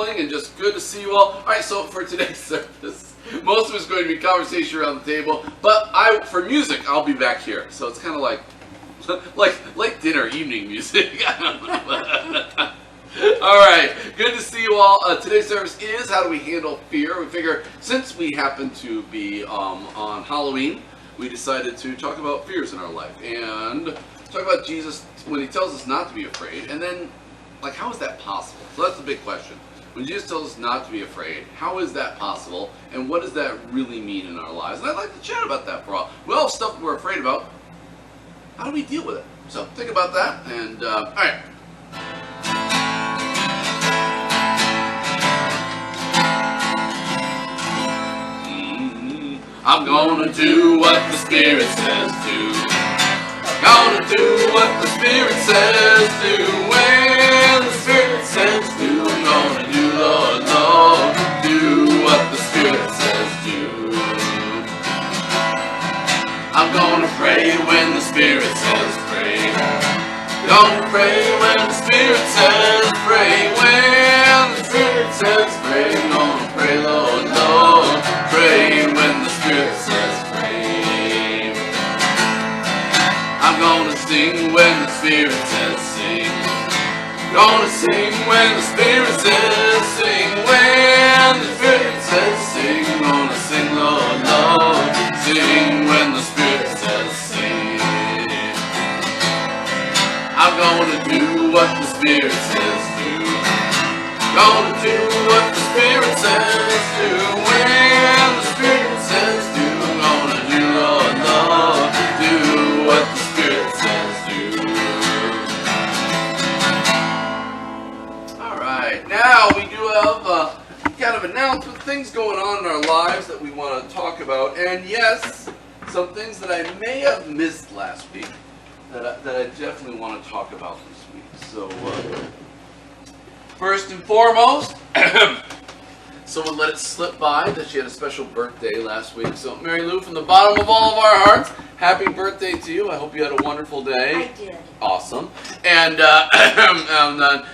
And just good to see you all. All right, so for today's service, most of it's going to be conversation around the table, but for music, I'll be back here. So it's kind of like late dinner, evening music. All right, good to see you all. Today's service is how do we handle fear. We figure since we happen to be on Halloween, we decided to talk about fears in our life and talk about Jesus when he tells us not to be afraid, and then like how is that possible? So that's the big question. When Jesus tells us not to be afraid, how is that possible, and what does that really mean in our lives? And I'd like to chat about that for a while. We all have stuff we're afraid about. How do we deal with it? So think about that, and all right. I'm gonna do what the Spirit says do. I'm gonna do what the Spirit says do. When the Spirit says do, I'm gonna do, Lord, Lord, do what the Spirit says do. I'm gonna pray when the Spirit says pray. Gonna pray when the Spirit says pray. When the Spirit says pray, I'm gonna pray, Lord, Lord, pray when the Spirit says pray. I'm gonna sing when the Spirit says sing. Gonna sing when the Spirit says sing. When the Spirit says sing, gonna sing, Lord, Lord, sing when the Spirit says sing. I'm gonna do what the Spirit says do. Gonna do what the Spirit says do. When the Spirit says do, I'm gonna do, Lord, Lord, do what the Spirit says do. Alright, now we do have kind of announcement, things going on in our lives that we want to talk about. And yes, some things that I may have missed last week that I definitely want to talk about this week. So, first and foremost, someone let it slip by that she had a special birthday last week. So, Mary Lou, from the bottom of all of our hearts, happy birthday to you. I hope you had a wonderful day. I did. Awesome. And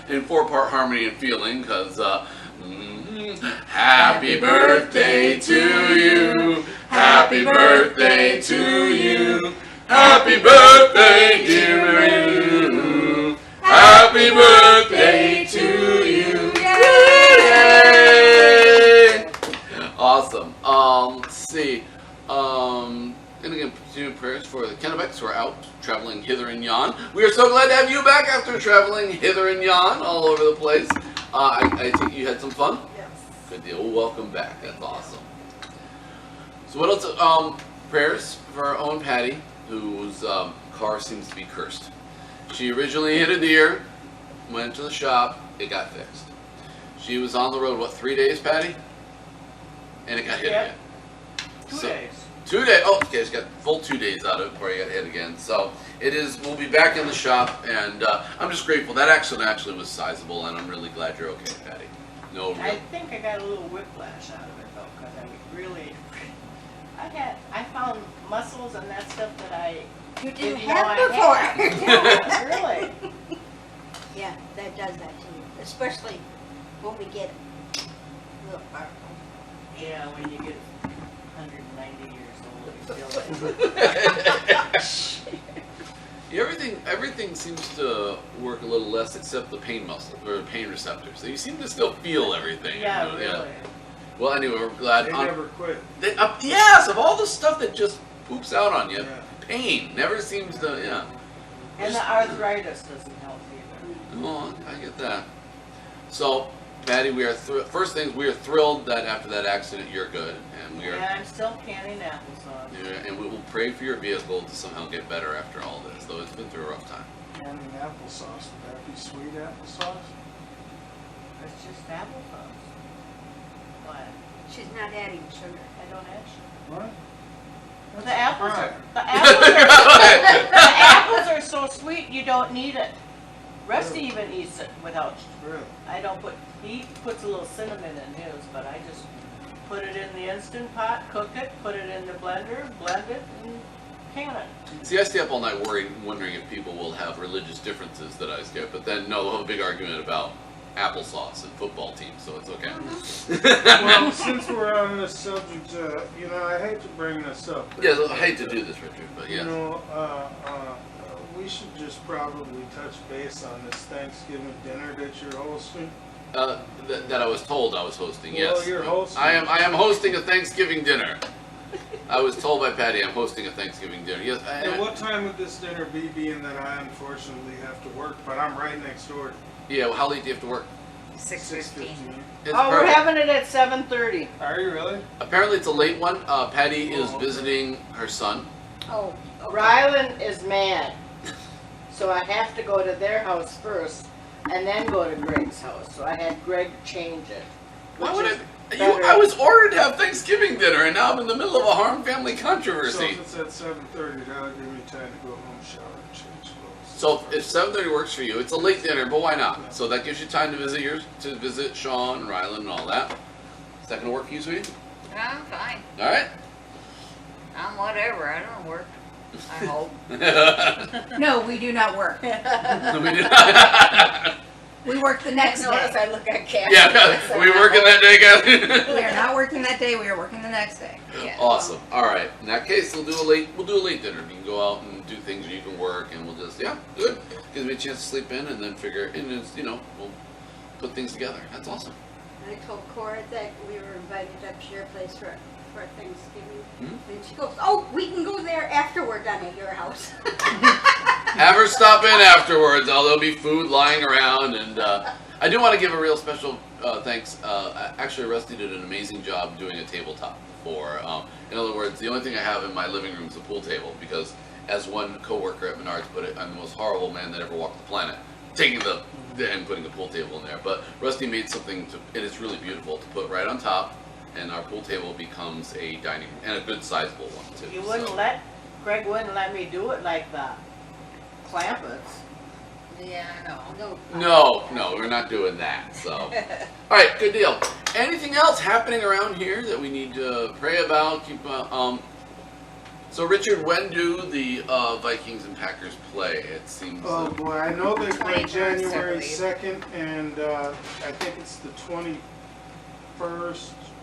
in four-part harmony and feeling, because happy birthday to you. Happy birthday to you. Happy birthday, dear Mary Lou. Happy birthday to you. Yay! Awesome. Let's see. And again, continue prayers for the Kennebecs who are out traveling hither and yon. We are so glad to have you back after traveling hither and yon all over the place. I think you had some fun? Yes. Good deal. Well, welcome back. That's awesome. So what else? Prayers for our own Patty, whose car seems to be cursed. She originally hit a deer, went to the shop, it got fixed. She was on the road, 3 days, Patty? And it got hit again. 2 days. 2 days. Oh, okay, it's got full 2 days out of it before he got hit again. So it is. We'll be back in the shop, and I'm just grateful. That accident actually was sizable, and I'm really glad you're okay, Patty. No real. I think I got a little whiplash out of it though, because I found muscles and that stuff that I You didn't didn't know have I before. had. Yeah, really. Yeah, that does that to you, especially when we get a little far. Yeah, when you get 190 years old, you feel it. Everything seems to work a little less except the pain muscle or pain receptors. So you seem to still feel everything. Yeah, you know? really. Yeah. Well, anyway, we're glad. They never quit. Yes, of all the stuff that just poops out on you, Yeah. pain never seems to. Yeah. And the arthritis doesn't help either. Oh, I get that. So, Patty, we are first things we are thrilled that after that accident you're good, and we are. And I'm still canning applesauce. Yeah, and we will pray for your vehicle to somehow get better after all this, though it's been through a rough time. Canning applesauce, would that be sweet applesauce? It's just applesauce. What? She's not adding sugar. I don't add sugar. What? Well, the apples Right. the apples are so sweet you don't need it. Rusty even eats it without. Really? I don't put. He puts a little cinnamon in his, but I just put it in the Instant Pot, cook it, put it in the blender, blend it, and can it. See, I stay up all night wondering if people will have religious differences that I skip, but then no, we'll have a big argument about applesauce and football teams, so it's okay. Well, since we're on this subject, I hate to bring this up. But, Yeah, I hate to do this, Richard, but yeah. We should just probably touch base on this Thanksgiving dinner that you're hosting. That I was told I was hosting, Well, yes. you're hosting. I am hosting a Thanksgiving dinner. I was told by Patty I'm hosting a Thanksgiving dinner. Yes. And what time would this dinner be, being that I unfortunately have to work, but I'm right next door. Yeah, well, how late do you have to work? 6:15. It's Oh, we're perfect. having it at 7:30. Are you really? Apparently it's a late one. Patty is okay. visiting her son. Oh, okay. Rylan is mad, so I have to go to their house first and then go to Greg's house. So I had Greg change it. Why which would is I? better. I was ordered to have Thanksgiving dinner, and now I'm in the middle of a Harm family So controversy. if it's at 7:30, that'll give me time to go home, shower, and change clothes. So if 7:30 works for you, it's a late dinner, but why not? So that gives you time to visit Sean and Rylan and all that. Is that gonna work for you, sweetie? I'm fine. All right. I'm whatever. I don't work. I hope. No, we do not work. We do- We work the next Notice day. I look at Kathy. Yeah, we working that day, guys. We are not working that day, we are working the next day. Yeah. Awesome. All right. In that case, we'll do a late dinner. You can go out and do things, or you can work, and we'll just good. Gives me a chance to sleep in, and then we'll put things together. That's awesome. I told Cora that we were invited up to your place for Thanksgiving. Hmm? And she goes, oh, we can go there afterward down at your house. Have her stop in afterwards. There'll be food lying around, and I do want to give a real special thanks. Actually, Rusty did an amazing job doing a tabletop for. In other words, the only thing I have in my living room is a pool table because, as one coworker at Menards put it, I'm the most horrible man that ever walked the planet. Taking and putting a pool table in there, but Rusty made something and it's really beautiful to put right on top, and our pool table becomes a dining room and a good sizable one too. You wouldn't Greg wouldn't let me do it like the Clampets. Yeah, I know. No, we're not doing that. So, all right, good deal. Anything else happening around here that we need to pray about? So, Richard, when do the Vikings and Packers play? It seems. Oh boy, I know they play 21st, I January believe. 2nd, and I think it's the 21st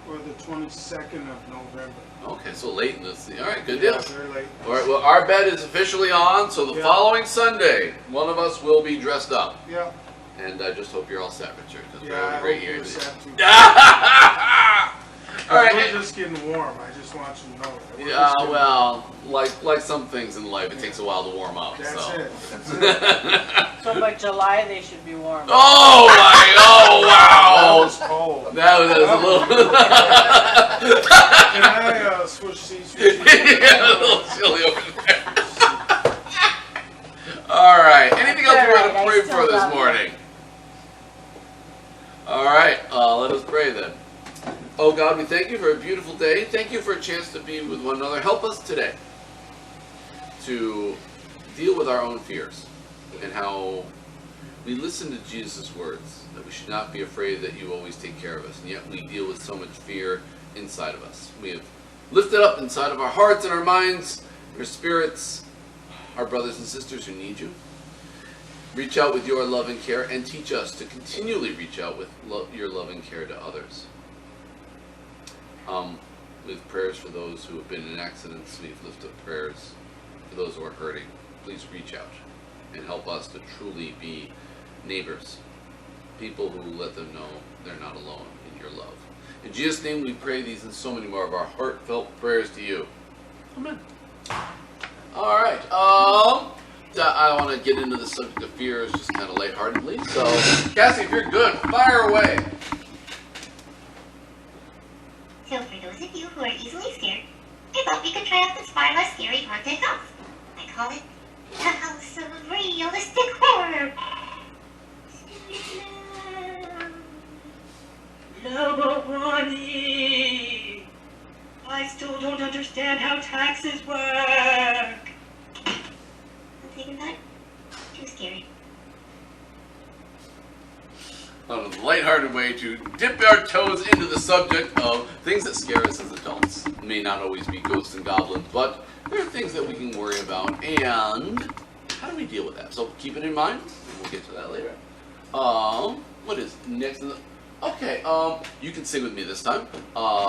or the 22nd of November. Okay, so late in this. All right, good Yeah, deal. they're late. All right, well, our bet is officially on. So the Yeah. following Sunday, one of us will be dressed up, Yeah, and I just hope you're all set, Richard, because we're yeah, I having a hope great year. you're set too. All right. We're just getting warm. I just want you to know that. We're Yeah, just getting well, like some things in life, it takes a while to warm up. That's so. it. That's it. So by July they should be warm. Oh That was wow! cold. That was a little. Can I switch seats with you? Yeah, a little chilly over there. All right. Anything else we want to All right, I pray still for this love you. morning? All right. Let us pray then. Oh God, we thank you for a beautiful day. Thank you for a chance to be with one another. Help us today to deal with our own fears and how we listen to Jesus' words, that we should not be afraid that you always take care of us, and yet we deal with so much fear inside of us. We have lifted up inside of our hearts and our minds, our spirits, our brothers and sisters who need you. Reach out with your love and care, and teach us to continually reach out with your love and care to others. With prayers for those who have been in accidents, we've lifted up prayers for those who are hurting. Please reach out and help us to truly be neighbors, people who let them know they're not alone in your love. In Jesus' name we pray these and so many more of our heartfelt prayers to you. Amen. All right. I want to get into the subject of fears just kind of lightheartedly. So, Cassie, if you're good, fire away. So for those of you who are easily scared, I thought we could try out this far less scary haunted house. I call it the House of Realistic Horror. Nobody! I still don't understand how taxes work. I'm thinking that too scary. A lighthearted way to dip our toes into the subject of things that scare us as adults. It may not always be ghosts and goblins, but there are things that we can worry about, and how do we deal with that? So keep it in mind, and we'll get to that later. what is next? Okay, you can sing with me this time.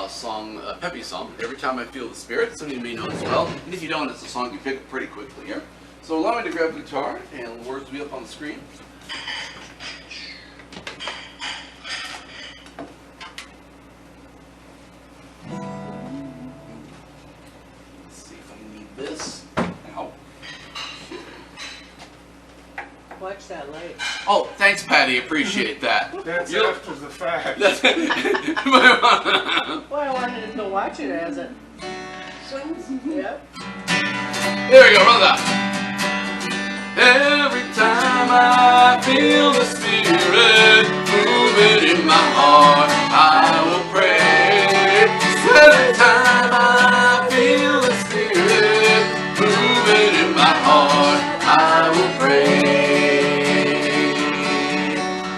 Song, a peppy song. Every time I feel the spirit, some of you may know as well. And if you don't, it's a song you pick up pretty quickly here. So allow me to grab the guitar, and the words will be up on the screen. Let's see if I can need this. Ow. Watch that light. Oh, thanks, Patty. Appreciate that. That's You- after the fact. That's Well, I wanted to watch it as it. Swings? Yep. Here we go, run that. Every time I feel the Spirit moving in my heart, I will pray. Every time I feel the Spirit moving in my heart, I will pray.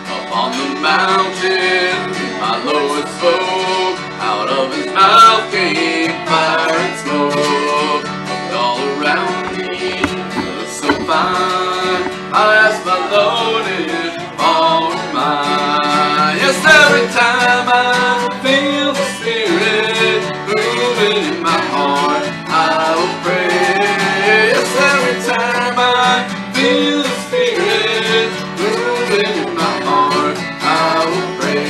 Up on the mountain, my Lord spoke. Out of his mouth came fire and smoke. All around me was so fine. I asked my Lord if all was mine. Yes, every time I feel the Spirit moving in my heart, I will pray. Yes, every time I feel the Spirit moving in my heart, I will pray.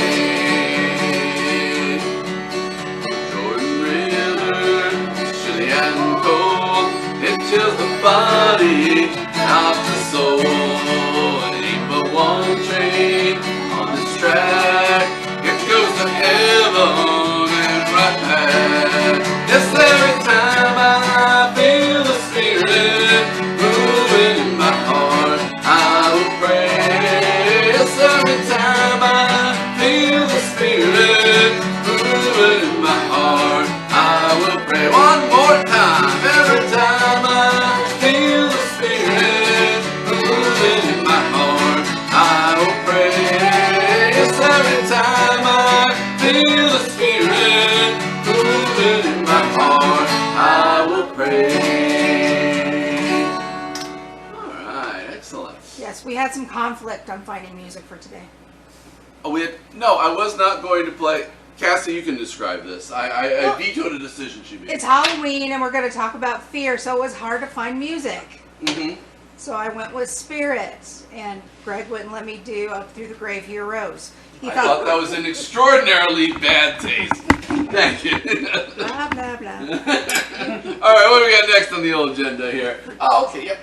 Jordan River, chilly and cold, it chills the body, not the soul. It ain't but one train on this track. It goes to heaven and right back. Yes, every time I feel the Spirit moving in my heart, I will pray. Yes, every time I feel the Spirit moving in my heart, I will pray. One more time. Every time I feel the Spirit moving in my heart, I will pray. Yes, every time I feel the Spirit moving in my heart, I will pray. All right, excellent. Yes, we had some conflict on finding music for today. Oh, no, I was not going to play. Cassie, you can describe this. I vetoed a decision she made. It's Halloween and we're going to talk about fear, so it was hard to find music. Mm-hmm. So I went with Spirits, and Greg wouldn't let me do Up Through the Grave He Arose. He I thought that was an extraordinarily bad taste. Thank you. blah, blah, blah. All right, what do we got next on the old agenda here? Oh, okay, yep.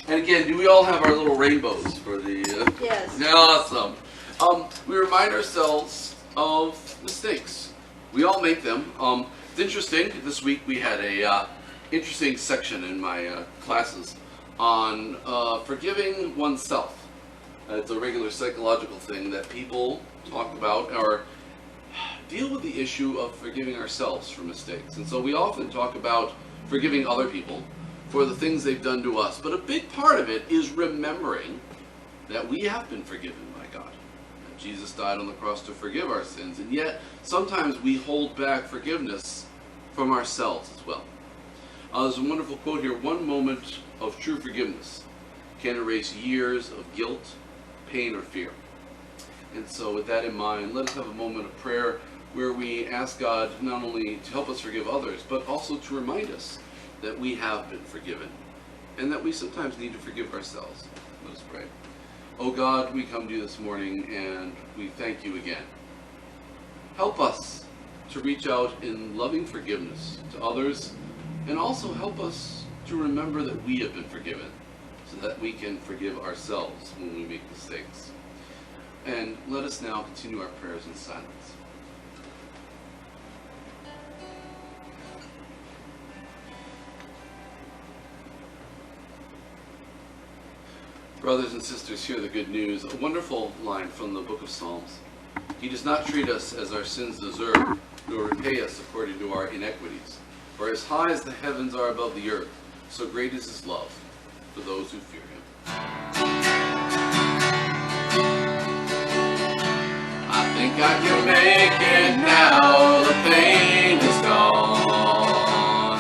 And again, do we all have our little rainbows for the? Yes. Awesome. We remind ourselves of mistakes. We all make them. It's interesting. This week we had a interesting section in my classes on forgiving oneself. It's a regular psychological thing that people talk about or deal with the issue of forgiving ourselves for mistakes. And so we often talk about forgiving other people for the things they've done to us. But a big part of it is remembering that we have been forgiven by God. That Jesus died on the cross to forgive our sins. And yet, sometimes we hold back forgiveness from ourselves as well. There's a wonderful quote here. One moment of true forgiveness can erase years of guilt, pain, or fear. And so with that in mind, let us have a moment of prayer where we ask God not only to help us forgive others, but also to remind us that we have been forgiven and that we sometimes need to forgive ourselves. Let us pray. Oh God, we come to you this morning and we thank you again. Help us to reach out in loving forgiveness to others, and also help us to remember that we have been forgiven so that we can forgive ourselves when we make mistakes. And let us now continue our prayers in silence. Brothers and sisters, hear the good news. A wonderful line from the book of Psalms. He does not treat us as our sins deserve, nor repay us according to our iniquities. For as high as the heavens are above the earth, so great is his love for those who fear him. I think I can make it now, the pain is gone.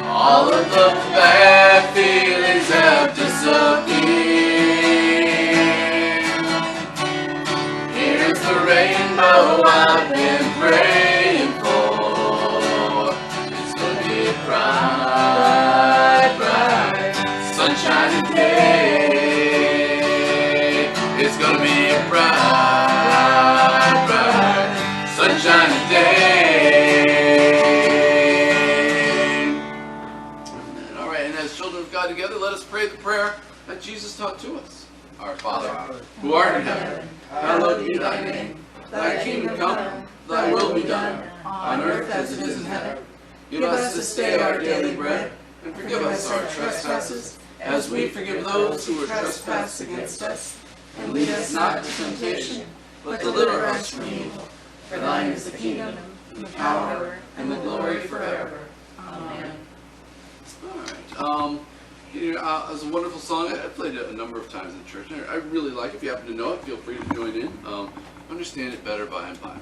All of the bad feelings have disappeared. how I've been praying for. It's gonna be a bright, bright, sunshiny day. It's gonna be a bright, bright, sunshiny day. All right, and as children of God together, let us pray the prayer that Jesus taught to us. Our Father, who art in heaven, hallowed be thy name. Thy kingdom come, thy will be done, on earth as it is in heaven. Give us this day our daily bread, and forgive us our trespasses, as we forgive those who trespass against us. And lead us not into temptation, but deliver us from evil. For thine is the kingdom, and the power, and the glory forever. Amen. All right. It's a wonderful song. I played it a number of times in church. I really like it. If you happen to know it, feel free to join in. Understand it better by and by.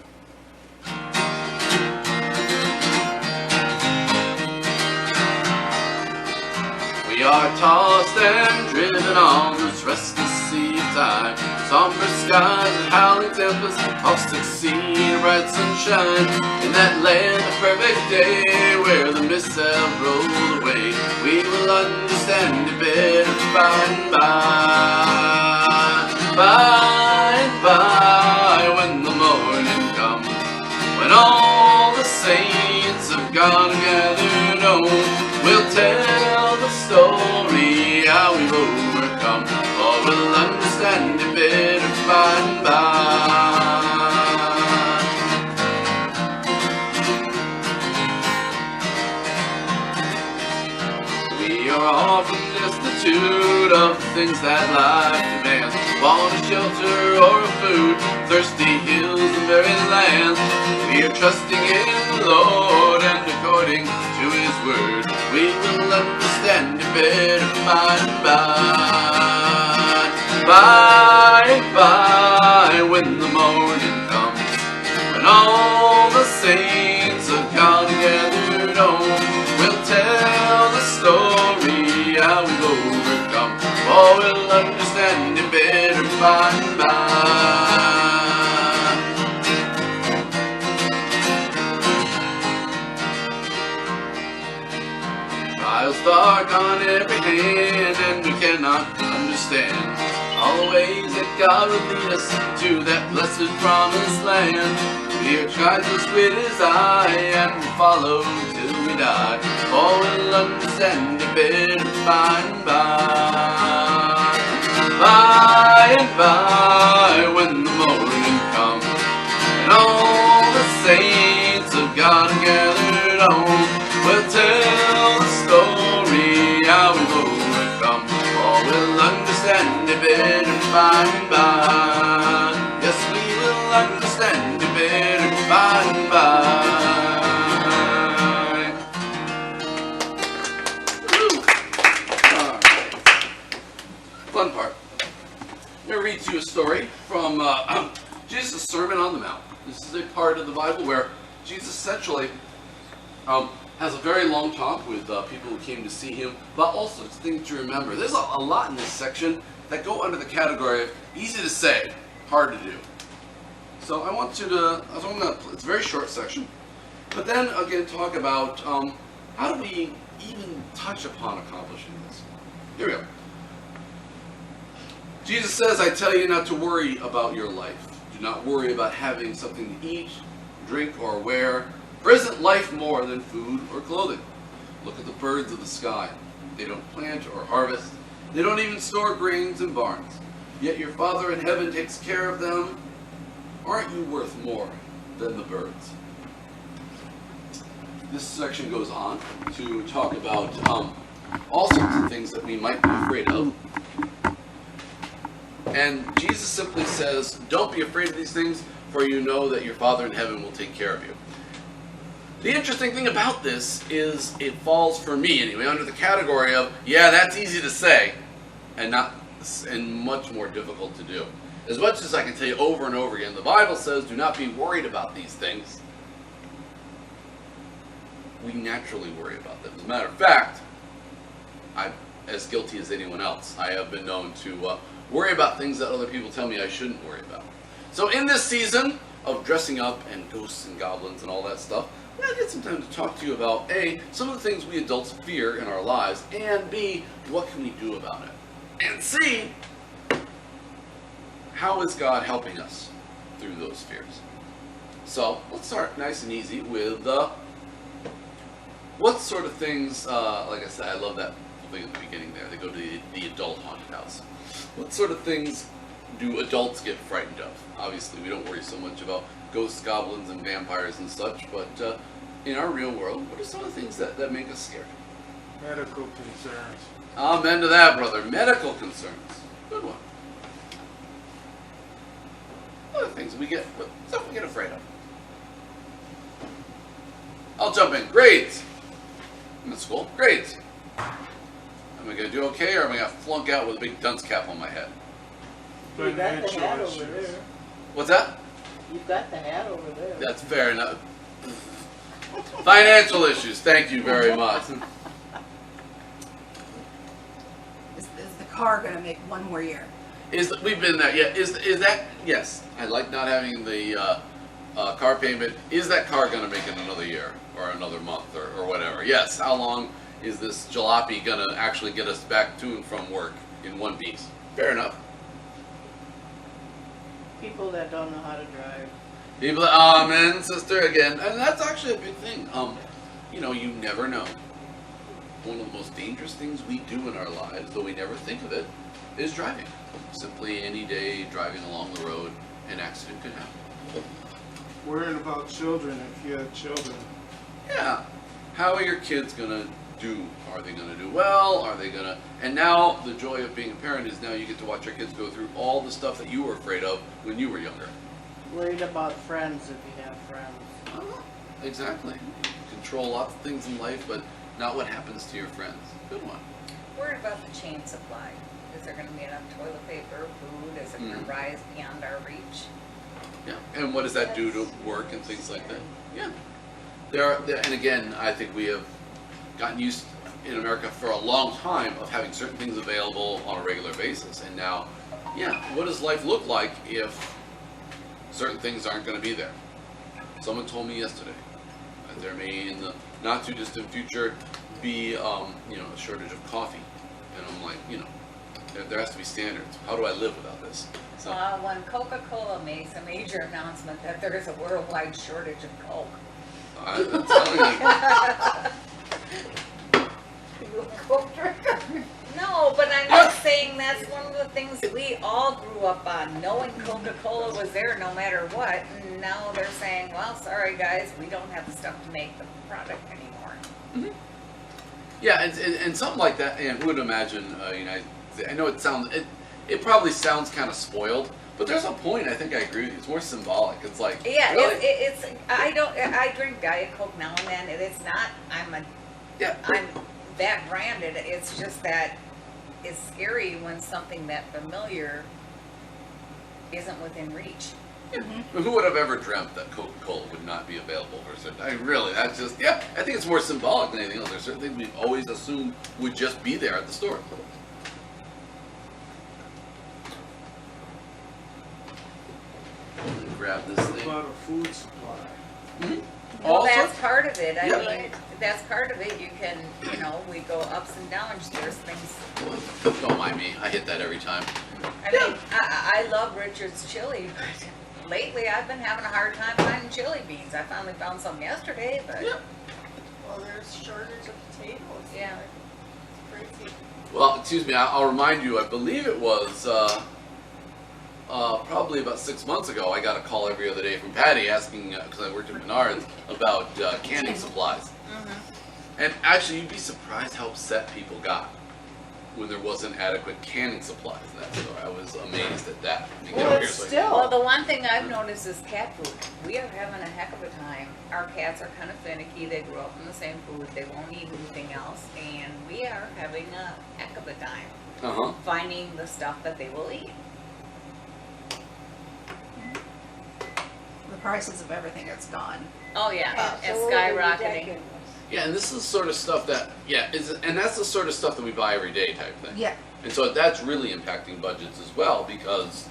We are tossed and driven on this restless sea of time. Somber skies and howling tempests, caustic sea and bright sunshine. In that land of perfect day, where the mists have rolled away, we will understand it better by and by. By and by, when the morning comes, when all the saints of God are gathered home, we'll tell the story how we've overcome, or we'll understand it better by and by. We are often destitute of the things that life demands. Want a shelter or a food, thirsty hills and barren lands. We are trusting in the Lord, and according to His word, we will understand it better by and by. By and by, when the morning comes, when all the saints of God are gathered home, we'll tell the story how we've overcome, for we'll understand it better by and by. Trials dark on every hand, and we cannot understand all the ways that God will lead us to that blessed promised land. We are tried to with His eye, and we follow till we die, for we'll understand it better by and by. By and by, when the morning comes, and all the saints of God are gathered home, we'll tell the story how we've overcome, for we'll understand it better by and by. Yes, we will understand it better by and by. Woo. All right. Fun part. I'm going to read to you a story from Jesus' Sermon on the Mount. This is a part of the Bible where Jesus essentially has a very long talk with people who came to see Him, but also things to remember. There's a lot in this section that go under the category of easy to say, hard to do. So I want you to, it's a very short section, but then again talk about how do we even touch upon accomplishing this. Here we go. Jesus says, I tell you not to worry about your life. Do not worry about having something to eat, drink, or wear. For isn't life more than food or clothing? Look at the birds of the sky. They don't plant or harvest. They don't even store grains in barns. Yet your Father in heaven takes care of them. Aren't you worth more than the birds? This section goes on to talk about all sorts of things that we might be afraid of. And Jesus simply says, don't be afraid of these things, for you know that your Father in heaven will take care of you. The interesting thing about this is it falls, for me anyway, under the category of, yeah, that's easy to say, and much more difficult to do. As much as I can tell you over and over again, the Bible says, do not be worried about these things. We naturally worry about them. As a matter of fact, I'm as guilty as anyone else. I have been known to worry about things that other people tell me I shouldn't worry about. So in this season, of dressing up and ghosts and goblins and all that stuff, we're going to get some time to talk to you about A, some of the things we adults fear in our lives, and B, what can we do about it? And C, how is God helping us through those fears? So let's start nice and easy with what sort of things, like I said, I love that thing at the beginning there, they go to the adult haunted house. What sort of things do adults get frightened of? Obviously, we don't worry so much about ghosts, goblins, and vampires and such, but in our real world, what are some of the things that make us scared? Medical concerns. Amen to that, brother. Medical concerns. Good one. What are things stuff we get afraid of? I'll jump in. Grades. I'm in school. Grades. Am I going to do okay, or am I going to flunk out with a big dunce cap on my head? You got the Financial hat issues. over there. What's that? You've got the hat over there. That's fair enough. Financial issues. Thank you very much. Is the car gonna make one more year? We've been there? Yeah. Is that? Yes. I like not having the car payment. Is that car going to make it another year or another month or whatever? Yes. How long is this jalopy going to actually get us back to and from work in one piece? Fair enough. People that don't know how to drive. People, amen, sister, again, and that's actually a big thing. You know, you never know. One of the most dangerous things we do in our lives, though we never think of it, is driving. Simply any day driving along the road, an accident could happen. Worrying about children if you have children. Yeah. How are your kids gonna do? Are they gonna do well? Are they gonna? And now the joy of being a parent is now you get to watch your kids go through all the stuff that you were afraid of when you were younger. Worried about friends if you have friends. Exactly. You control lots of things in life, but not what happens to your friends. Good one. Worried about the chain supply. Is there going to be enough toilet paper, food? Is it going to rise beyond our reach? Yeah. And what does that do to work and things like that? Yeah. There, and again, I think we have gotten used in America for a long time of having certain things available on a regular basis. And now, yeah, what does life look like if certain things aren't going to be there? Someone told me yesterday that there may, in the not too distant future, be a shortage of coffee. And I'm like, there has to be standards. How do I live without this? So, When Coca-Cola makes a major announcement that there is a worldwide shortage of Coke. I'm telling you. You a Coke drinker? No, but I'm just saying that's one of the things we all grew up on, knowing Coca-Cola was there no matter what. And now they're saying, well, sorry guys, we don't have the stuff to make the product anymore. Mm-hmm. Yeah, and something like that. And who would imagine? I know it probably sounds kind of spoiled, but there's a point. I think I agree with you. It's more symbolic. It's like, Yeah, really? I drink Diet Coke now and then, and it's not, I'm that branded. It's just that it's scary when something that familiar isn't within reach. Yeah. Who would have ever dreamt that Coca-Cola would not be available for certain? That's just, yeah, I think it's more symbolic than anything else. There's certain things we've always assumed would just be there at the store. Grab this What thing. about a food supply? Mm-hmm. Well, Also, that's part of it. I Yeah. mean, that's part of it. You can, we go ups and downs. There's things. don't mind me. I hit that every time. I mean, I love Richard's chili, but lately I've been having a hard time finding chili beans. I finally found some yesterday, but Yeah. Well, there's shortage of potatoes. Yeah. It's crazy. Well, excuse me. I'll remind you. I believe it was probably about 6 months ago. I got a call every other day from Patty asking, because I worked at Menards, about canning supplies. And actually, you'd be surprised how upset people got when there wasn't adequate canning supplies in that store. I was amazed at that. You Well, know, it's here's still- Well, the one thing I've noticed is cat food. We are having a heck of a time. Our cats are kind of finicky. They grew up in the same food. They won't eat anything else. And we are having a heck of a time finding the stuff that they will eat. The prices of everything has gone. Oh, yeah. It's Absolutely skyrocketing. ridiculous. Yeah, and this is the sort of stuff that, and that's the sort of stuff that we buy every day type thing. Yeah. And so that's really impacting budgets as well, because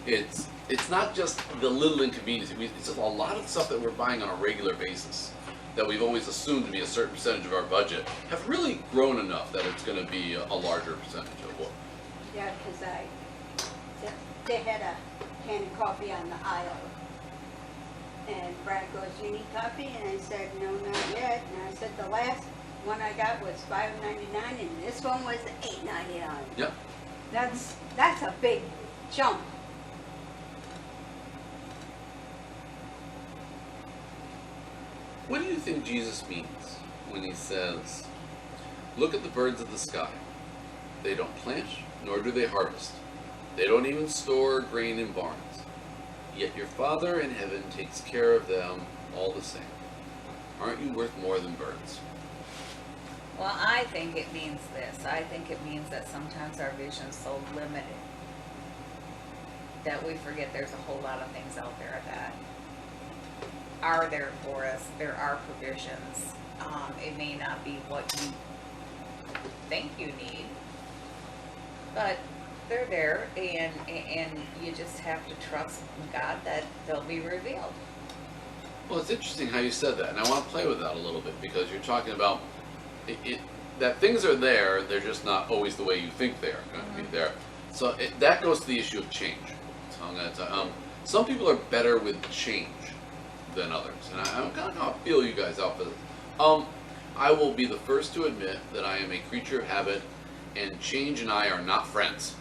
it's it's not just the little inconvenience. It's just a lot of stuff that we're buying on a regular basis that we've always assumed to be a certain percentage of our budget have really grown enough that it's going to be a larger percentage of what. Yeah, because they had a can of coffee on the aisle. And Brad goes, "You need coffee?" And I said, "No, not yet." And I said, "The last one I got was $5.99 and this one was $8.99. Yep. That's a big jump. What do you think Jesus means when he says, "Look at the birds of the sky. They don't plant, nor do they harvest. They don't even store grain in barns. Yet your Father in heaven takes care of them all the same. Aren't you worth more than birds?" Well, I think it means this. I think it means that sometimes our vision's so limited that we forget there's a whole lot of things out there that are there for us. There are provisions. It may not be what you think you need, but they're there, and you just have to trust in God that they'll be revealed. Well, it's interesting how you said that, and I want to play with that a little bit because you're talking about that things are there, they're just not always the way you think they're going to be there. So that goes to the issue of change. So I'm going to some people are better with change than others, and I'm kind of going to feel you guys out for this. I will be the first to admit that I am a creature of habit, and change and I are not friends.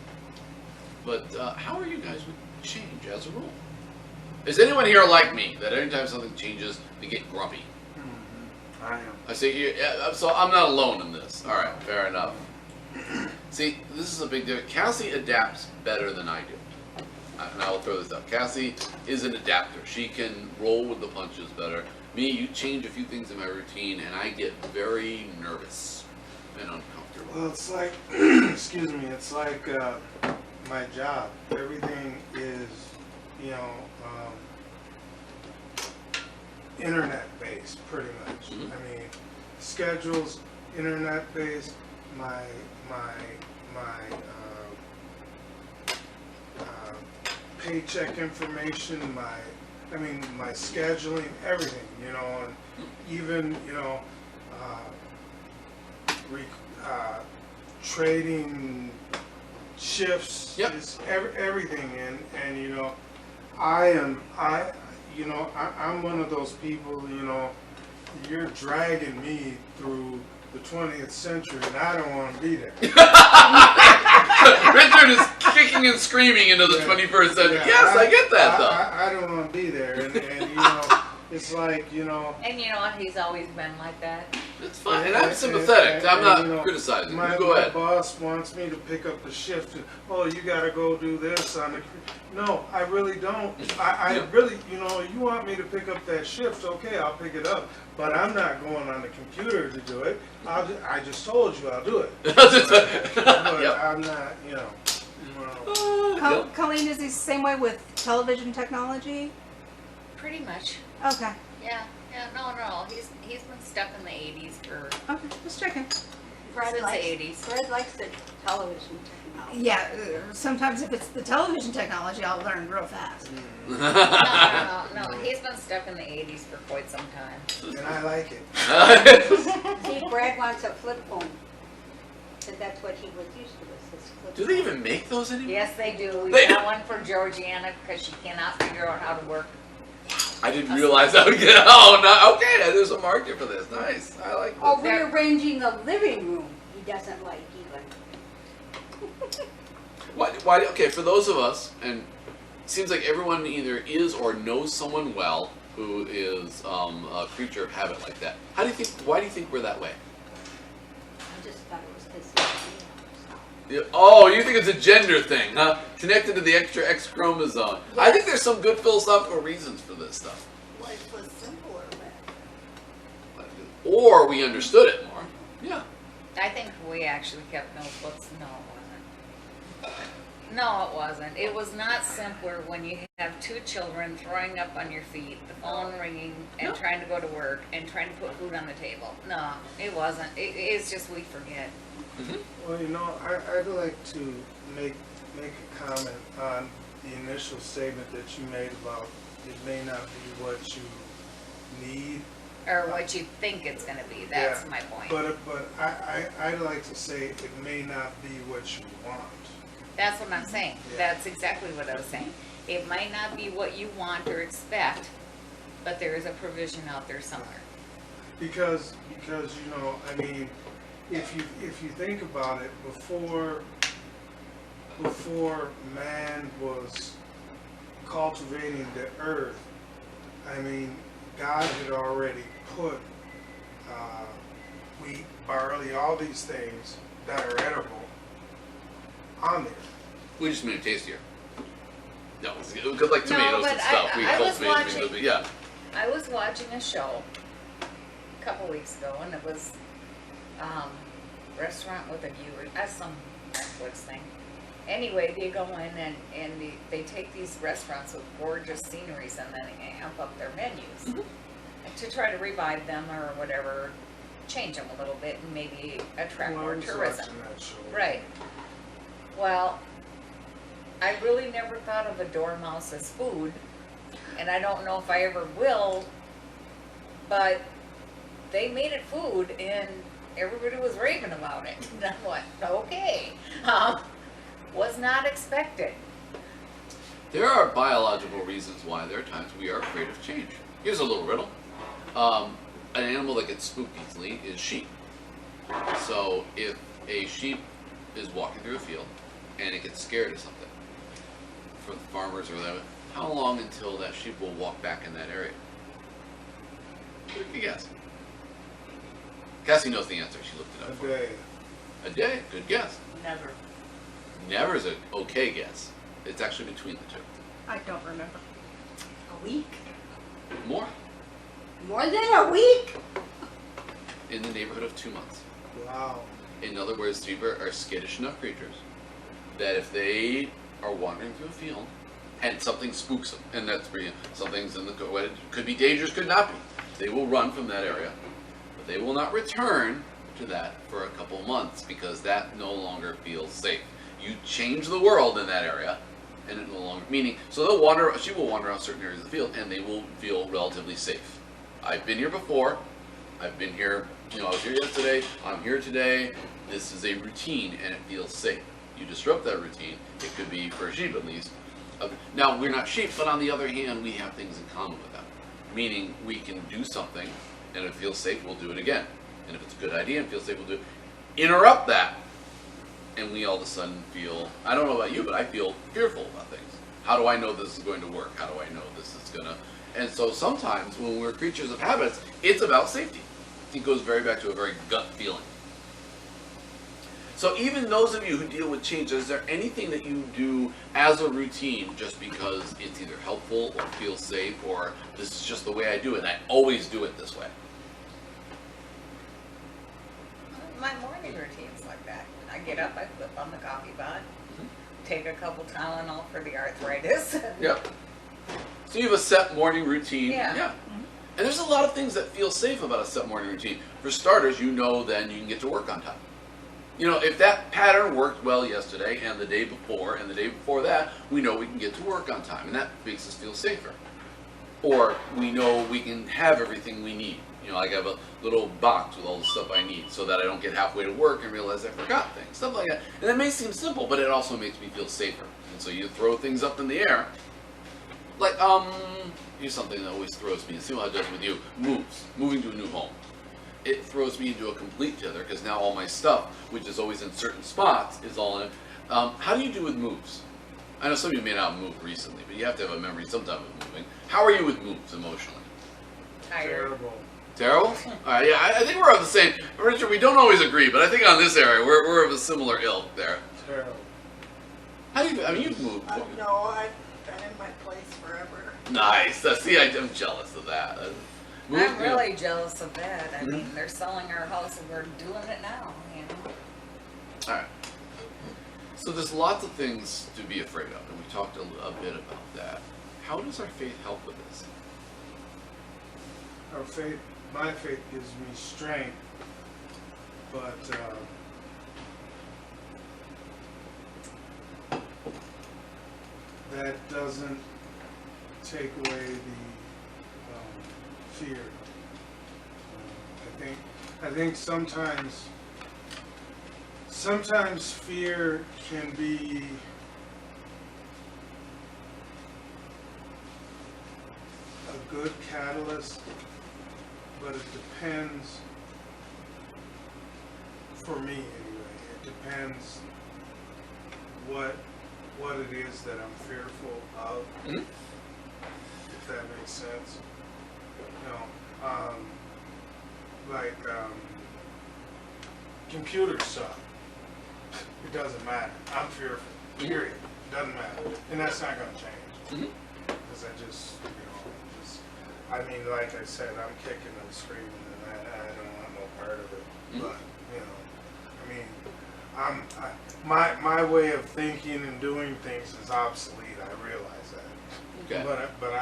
But how are you guys with change as a rule? Is anyone here like me, that anytime something changes, we get grumpy? I am. I see. So I'm not alone in this. All right, fair enough. See, this is a big deal. Cassie adapts better than I do. And I will throw this out. Cassie is an adapter. She can roll with the punches better. Me, you change a few things in my routine, and I get very nervous and uncomfortable. Well, it's like, excuse me, it's like my job. Everything is, internet-based, pretty much. Mm-hmm. I mean, schedules, internet-based. My paycheck information, my scheduling, everything, and even, trading shifts, Yep. is everything, and I'm one of those people, you're dragging me through the 20th century, and I don't want to be there. Richard is kicking and screaming into the 21st century. Yeah, Yes, I get that, though. I don't want to be there, and it's like, And you know what? He's always been like that. It's fine, and I'm sympathetic. I'm not criticizing. My You go ahead. boss wants me to pick up the shift, and, you got to go do this on the. No, I really don't. I really, you want me to pick up that shift, okay, I'll pick it up, but I'm not going on the computer to do it. I just told you I'll do it. But Yep. I'm not, Colleen, is he the same way with television technology? Pretty much. Okay. Yeah. No. He's been stuck in the 80s for Okay, just checking. Fred since the likes, 80s. Fred likes the television technology. Yeah, sometimes if it's the television technology, I'll learn real fast. No. He's been stuck in the 80s for quite some time. and I like it. See, Brad wants a flip phone. So that's what he was used to, was his flip Do they even make those anymore? Yes, they do. We They got do. one for Georgiana because she cannot figure out how to work. I didn't realize I would get. Oh, no. Okay, there's a market for this. Nice. I like this. Oh, rearranging the living room, he doesn't like even. Why? Okay, for those of us, and it seems like everyone either is or knows someone well who is a creature of habit like that. Why do you think we're that way? I just thought it was because Oh, you think it's a gender thing, huh? Connected to the extra X chromosome. I think Yes. there's some good philosophical reasons for this stuff. life was simpler then. Or we understood it more. Yeah. I think we actually kept notebooks. No, it wasn't. No, it wasn't. It was not simpler when you have two children throwing up on your feet, the phone ringing, and trying to go to work, and trying to put food on the table. No, it wasn't. It's just we forget. Mm-hmm. Well, I'd like to make a comment on the initial statement that you made about it may not be what you need. Or what you think it's gonna be, that's Yeah, my point. But I'd like to say it may not be what you want. That's what I'm saying. Yeah. That's exactly what I was saying. It might not be what you want or expect, but there is a provision out there somewhere. Because you know, I mean, if you think about it, before man was cultivating the earth, I mean, God had already put wheat, barley, all these things that are edible on there. We just made it tastier. No, because like tomatoes but and stuff, we I was cultivated watching- but yeah. I was watching a show a couple weeks ago, and it was Restaurant with a View, that's some Netflix thing. Anyway, they go in and they take these restaurants with gorgeous sceneries and then they amp up their menus to try to revive them or whatever, change them a little bit and maybe attract Well, I more was tourism. watching that show. Right. Well, I really never thought of a dormouse as food, and I don't know if I ever will, but they made it food and everybody was raving about it. And I'm like, okay. Was not expected. There are biological reasons why there are times we are afraid of change. Here's a little riddle. An animal that gets spooked easily is sheep. So if a sheep is walking through a field and it gets scared of something, for the farmers or whatever, how long until that sheep will walk back in that area? Take a guess. Cassie knows the answer. She looked it up. A day. A day. Good guess. Never. Never is an okay guess. It's actually between the two. I don't remember. A week? More. More than a week? In the neighborhood of 2 months. Wow. In other words, sheep are skittish enough creatures that if they are wandering through a field and something spooks them, and that's where something's in the it could be dangerous, could not be, they will run from that area, but they will not return to that for a couple months because that no longer feels safe. You change the world in that area, and it no longer meaning. So they'll wander. She will wander around certain areas of the field, and they will feel relatively safe. I've been here before. I've been here. You know, I was here yesterday. I'm here today. This is a routine, and it feels safe. You disrupt that routine. It could be for a sheep at least. Now we're not sheep, but on the other hand, we have things in common with them. Meaning we can do something, and if it feels safe, we'll do it again. And if it's a good idea and feels safe, we'll do it. Interrupt that. And we all of a sudden feel, I don't know about you, but I feel fearful about things. How do I know this is going to work? How do I know this is going to... And so sometimes when we're creatures of habits, it's about safety. It goes very back to a very gut feeling. So even those of you who deal with change, is there anything that you do as a routine just because it's either helpful or feels safe or this is just the way I do it and I always do it this way? My morning routine's like that. I get up, I flip on the coffee pot, take a couple Tylenol for the arthritis. Yep. So you have a set morning routine. Yeah. And there's a lot of things that feel safe about a set morning routine. For starters, you know then you can get to work on time. You know, if that pattern worked well yesterday and the day before that, we know we can get to work on time and that makes us feel safer. Or we know we can have everything we need. You know, like I have a little box with all the stuff I need so that I don't get halfway to work and realize I forgot things, stuff like that. And that may seem simple, but it also makes me feel safer. And so you throw things up in the air. Like, here's something that always throws me, and see what it does with you. Moving to a new home. It throws me into a complete tether because now all my stuff, which is always in certain spots, is all in it. How do you do with moves? I know some of you may not have moved recently, but you have to have a memory sometime of moving. How are you with moves emotionally? Tired. Terrible. Terrible? Alright, yeah, I think we're of the same. Richard, we don't always agree, but I think on this area, we're of a similar ilk there. Terrible. How do you, I mean, you've moved. No, I've been in my place forever. Nice. See, I'm jealous of that. I'm really jealous of that. I mean, they're selling our house and we're doing it now, you know? Alright. So there's lots of things to be afraid of, and we talked a bit about that. How does our faith help with this? Our faith, my faith gives me strength, but that doesn't take away the fear. I think sometimes fear can be a good catalyst, but it depends, for me anyway, it depends what it is that I'm fearful of, if that makes sense. Like computer stuff, it doesn't matter. I'm fearful, period. It doesn't matter. And that's not going to change. Because I mean, like I said, I'm kicking and screaming, and I don't want no part of it. But, I mean, my way of thinking and doing things is obsolete. I realize that. Okay. But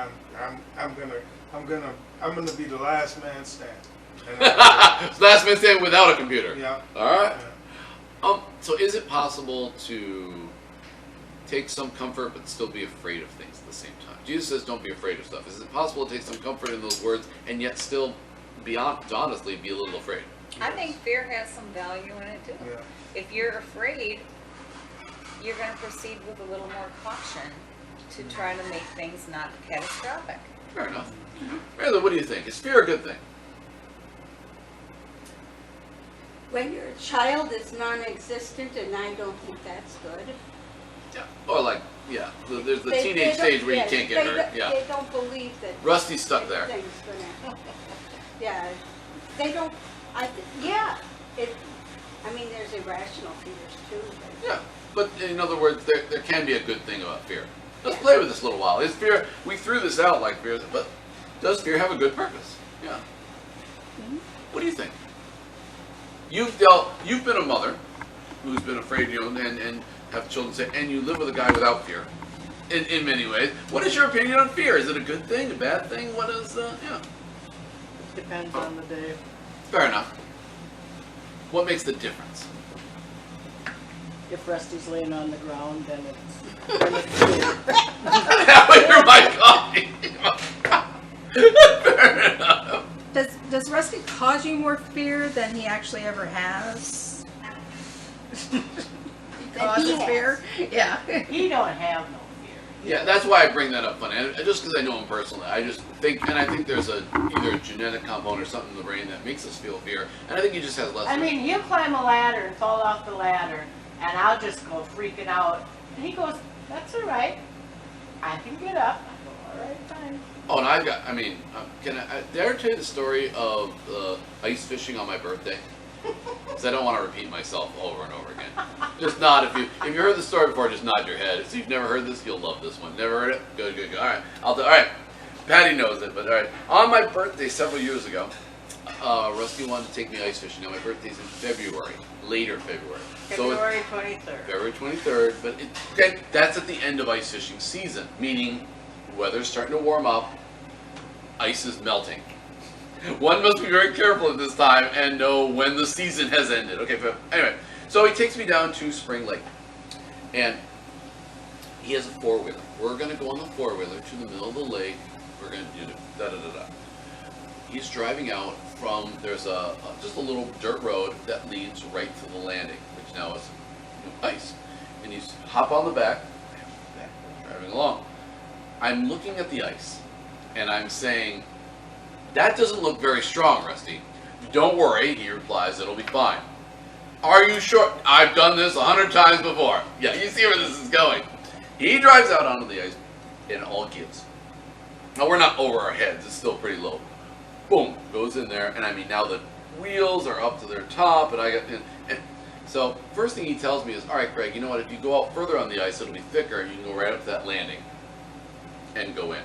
I'm gonna be the last man standing. Last man standing without a computer. Yeah. All right. Yeah. So is it possible to take some comfort but still be afraid of things at the same time? Jesus says don't be afraid of stuff. Is it possible to take some comfort in those words and yet still honestly be a little afraid? I think fear has some value in it too. Yeah. If you're afraid, you're going to proceed with a little more caution to try to make things not catastrophic. Fair enough. Rayla, what do you think? Is fear a good thing? When your child is non-existent, and I don't think that's good. Yeah. Or like, yeah, there's the They teenage don't- stage where you yes, can't get hurt. Yeah. They don't believe that. Rusty's stuck there. Anything's gonna, yeah, they don't, I mean, there's irrational fears too, but. Yeah. But in other words, there can be a good thing about fear. Let's play with this a little while. Is fear, we threw this out like fear, but does fear have a good purpose? Yeah. What do you think? You've been a mother who's been afraid, and have children say, and you live with a guy without fear, in many ways. What is your opinion on fear? Is it a good thing, a bad thing? What is, yeah. Depends on the day. Fair enough. What makes the difference? If Rusty's laying on the ground, then it's You're my coffee. Fair enough. Does Rusty cause you more fear than he actually ever has? He causes fear? Yeah. he don't have no fear. Yeah, that's why I bring that up, funny. Just because I know him personally, I just think, and I think there's either a genetic component or something in the brain that makes us feel fear, and I think he just has less. I mean, he'll climb a ladder and fall off the ladder, and I'll just go freaking out. And he goes, "That's all right. I can get up." I go, "All right, fine." Oh, and I've got, I mean, did I ever tell you the story of ice fishing on my birthday? Because I don't want to repeat myself over and over again. Just nod if you heard the story before, just nod your head. If you've never heard this, you'll love this one. Never heard it? Good, good, good. All right, all right. Patty knows it, but all right. On my birthday several years ago, Rusty wanted to take me ice fishing. Now my birthday's in February, later February. February 23rd. February 23rd, but okay, that's at the end of ice fishing season, meaning weather's starting to warm up, ice is melting. One must be very careful at this time and know when the season has ended. Okay, but anyway, so he takes me down to Spring Lake, and he has a four-wheeler. We're going to go on the four-wheeler to the middle of the lake. We're going to do da-da-da-da. He's driving out from, there's just a little dirt road that leads right to the landing, which now is ice. And he's hop on the back, driving along. I'm looking at the ice, and I'm saying, "That doesn't look very strong, Rusty." "Don't worry," he replies, "it'll be fine." "Are you sure?" "I've done this 100 times before." Yeah, you see where this is going. He drives out onto the ice, and it all gives. Now, we're not over our heads. It's still pretty low. Boom, goes in there, and I mean, now the wheels are up to their top, and I got... And so, first thing he tells me is, "All right, Craig, you know what? If you go out further on the ice, it'll be thicker, and you can go right up to that landing and go in."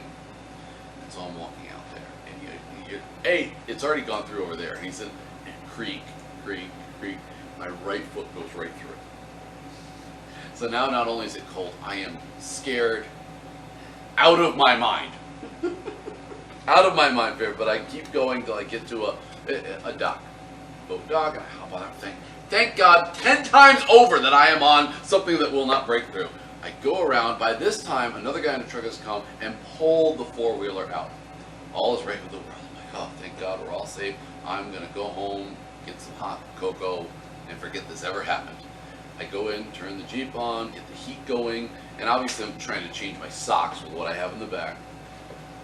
And so I'm walking out there, and hey, it's already gone through over there. And he said, creak, creak, creak. My right foot goes right through it. So now not only is it cold, I am scared out of my mind. Out of my mind, but I keep going till I get to a dock. Boat dock, and I hop on that thing. Thank God 10 times over that I am on something that will not break through. I go around. By this time, another guy in the truck has come and pulled the four-wheeler out. All is right with the world. I'm like, oh, thank God we're all safe. I'm going to go home, get some hot cocoa, and forget this ever happened. I go in, turn the Jeep on, get the heat going, and obviously I'm trying to change my socks with what I have in the back.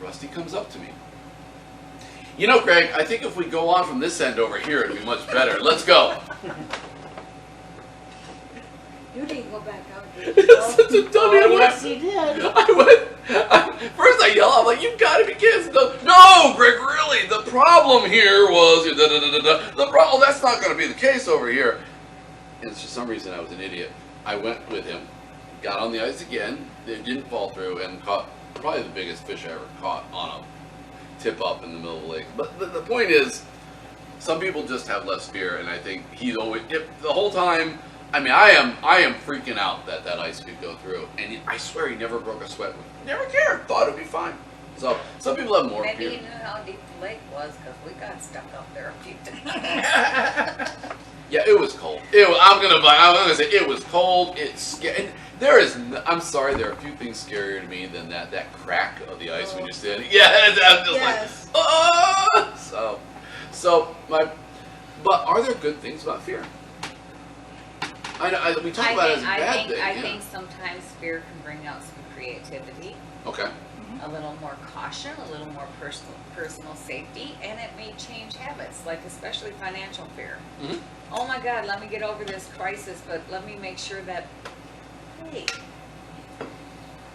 Rusty comes up to me. You know, Greg, I think if we go on from this end over here, it'd be much better. Let's go. You didn't go back out. Such a dummy. Oh, yes, he did. First I yell, I'm like, you've got to be kidding. No, Greg, really, the problem here was, the problem, that's not going to be the case over here. And for some reason I was an idiot. I went with him, got on the ice again, it didn't fall through, and caught probably the biggest fish I ever caught on a tip up in the middle of the lake. But the point is, some people just have less fear, and I think he's always, the whole time, I mean, I am freaking out that ice could go through, and I swear he never broke a sweat. Never cared, thought it'd be fine. So some people have more Maybe fear. he knew how deep the lake was, because we got stuck up there a few times. Yeah, it was cold. I'm gonna say it was cold. It's scary. There is. I'm sorry. There are a few things scarier to me than that crack of the ice when you're standing. Yeah, I'm just Yes. like, oh. But are there good things about fear? We talk about it as a bad thing. I think sometimes fear can bring out some creativity, Okay. a little more caution, a little more personal safety, and it may change habits, like especially financial fear. Mhm. Oh my God, let me get over this crisis, but let me make sure that, hey,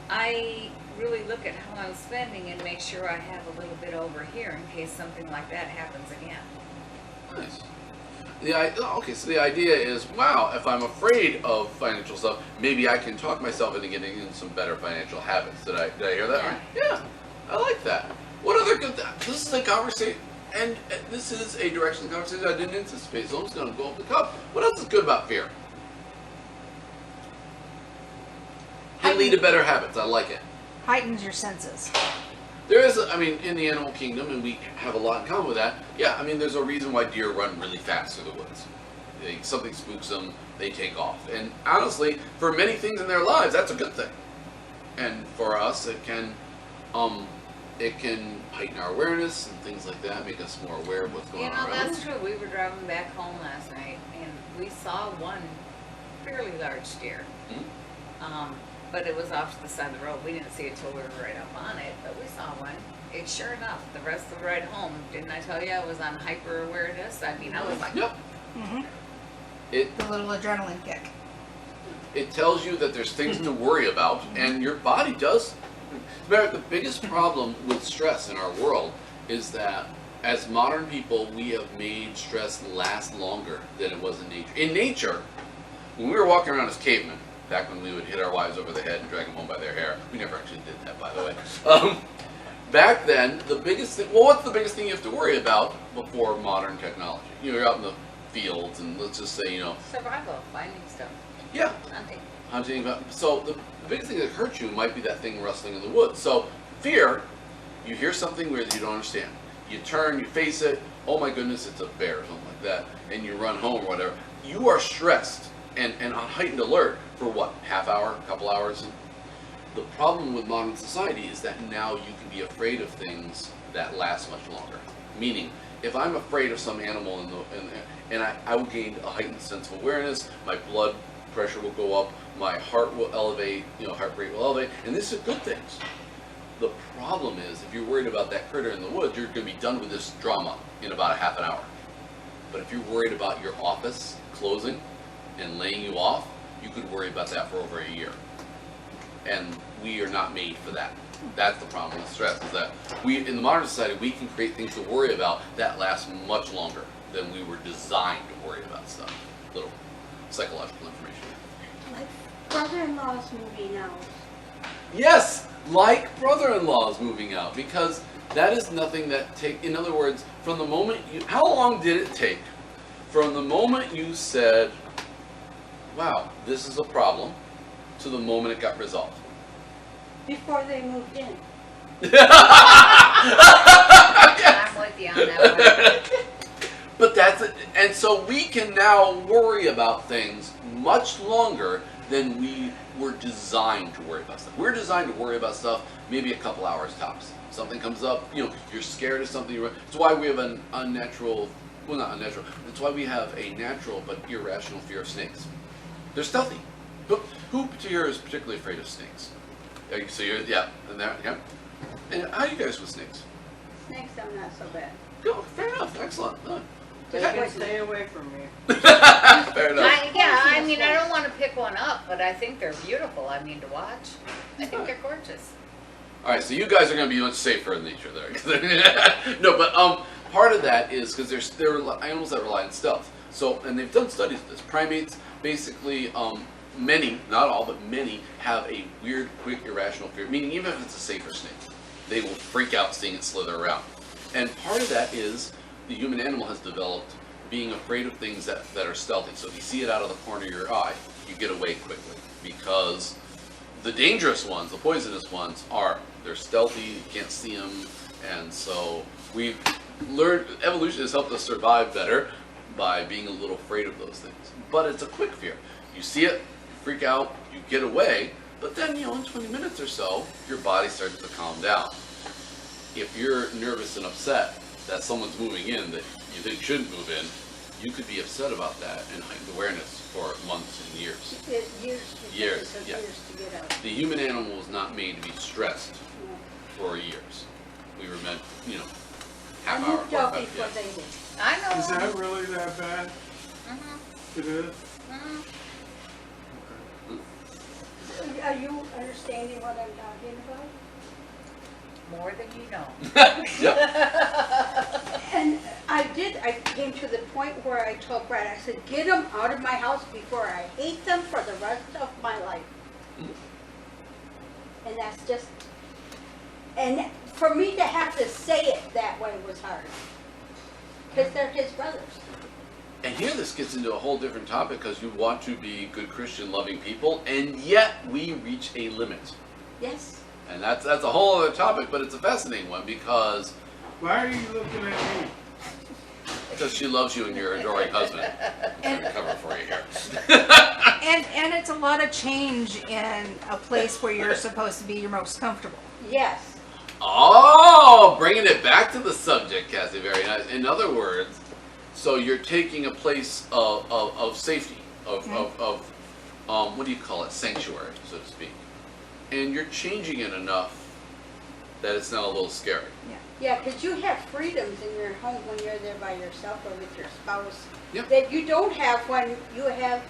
I really look at how I'm spending and make sure I have a little bit over here in case something like that happens again. Nice. So the idea is, wow, if I'm afraid of financial stuff, maybe I can talk myself into getting in some better financial habits. Did I hear that right? Yeah, I like that. What other good? This is a conversation, and this is a direction of the conversation I didn't anticipate. So I'm just going to go off the cuff. What else is good about fear? Can lead to better habits. I like it. Heightens your senses. There is, in the animal kingdom, and we have a lot in common with that. Yeah, there's a reason why deer run really fast through the woods. Something spooks them, they take off. And honestly, for many things in their lives, that's a good thing. And for us, it can heighten our awareness and things like that, make us more aware of what's going on around That's us. true. We were driving back home last night, and we saw one fairly large deer. Mhm. But it was off to the side of the road. We didn't see it till we were right up on it, but we saw one. It sure enough, the rest of the ride home, didn't I tell you I was on hyper awareness? I was like, Yep. Mm-hmm. It The little adrenaline kick. it tells you that there's things to worry about, and your body does. The biggest problem with stress in our world is that as modern people, we have made stress last longer than it was in nature. In nature, when we were walking around as cavemen, back when we would hit our wives over the head and drag them home by their hair, we never actually did that, by the way. Back then, the biggest thing, what's the biggest thing you have to worry about before modern technology? You're out in the fields, and let's just say, survival, finding stuff, yeah, hunting. So the biggest thing that hurts you might be that thing rustling in the woods. So fear, you hear something weird that you don't understand. You turn, you face it, oh my goodness, it's a bear or something like that, and you run home or whatever. You are stressed and on heightened alert for what, half hour, couple hours? The problem with modern society is that now you can be afraid of things that last much longer. Meaning, if I'm afraid of some animal and I will gain a heightened sense of awareness, my blood pressure will go up, my heart will elevate, heart rate will elevate, and these are good things. The problem is, if you're worried about that critter in the woods, you're going to be done with this drama in about a half an hour. But if you're worried about your office closing and laying you off, you could worry about that for over a year. And we are not made for that. That's the problem with stress, is that in the modern society, we can create things to worry about that last much longer than we were designed to worry about stuff. Little psychological information. Like brother-in-law's moving out. Yes, like brother-in-laws moving out, because that is nothing that in other words, from the moment how long did it take from the moment you said, wow, this is a problem, to the moment it got resolved? Before they moved in. I'm with you on that one. But that's it. And so we can now worry about things much longer then we were designed to worry about stuff. We're designed to worry about stuff maybe a couple hours tops. Something comes up, you know, you're scared of something. It's why we have an unnatural, well, not unnatural, it's why we have a natural but irrational fear of snakes. They're stealthy. Who here is particularly afraid of snakes? So you're, yeah, and that, yeah. And how are you guys with snakes? Snakes, I'm not so bad. Go, fair enough, excellent. They can stay away from me. Fair enough. I mean, I don't want to pick one up, but I think they're beautiful. I mean, to watch. I think they're gorgeous. All right, so you guys are going to be much safer in nature there. No, but part of that is because there are animals that rely on stealth. So, and they've done studies of this. Primates, basically, many, not all, but many have a weird, quick, irrational fear. Meaning, even if it's a safer snake, they will freak out seeing it slither around. And part of that is the human animal has developed being afraid of things that are stealthy. So if you see it out of the corner of your eye, you get away quickly because the dangerous ones, the poisonous ones, they're stealthy, you can't see them, and so we've learned, evolution has helped us survive better by being a little afraid of those things. But it's a quick fear. You see it, you freak out, you get away, but then, you know, in 20 minutes or so, your body starts to calm down. If you're nervous and upset that someone's moving in that you think shouldn't move in, you could be upset about that and heightened awareness for months and years. Years, yeah. Years to get out. The human animal was not made to be stressed for years. We were meant, you know, I half hour, moved out 45, before yeah. they did. I know. Is that really that bad? Mhm, It is? mhm. Okay. Are you understanding what I'm talking about? More than you know. Yep. And I came to the point where I told Brad, I said, get them out of my house before I hate them for the rest of my life. And that's just, and for me to have to say it that way was hard. Because they're his brothers. And here this gets into a whole different topic because you want to be good Christian loving people, and yet we reach a limit. Yes. And that's a whole other topic, but it's a fascinating one because Why are you looking at me? she loves you and your adoring husband. And- Cover for you here. And it's a lot of change in a place where you're supposed to be your most comfortable. Yes. Oh, bringing it back to the subject, Cassie. Very nice. In other words, so you're taking a place of safety, of what do you call it, sanctuary, so to speak, and you're changing it enough that it's now a little scary. Yeah, because you have freedoms in your home when you're there by yourself or with your spouse Yep. that you don't have when you have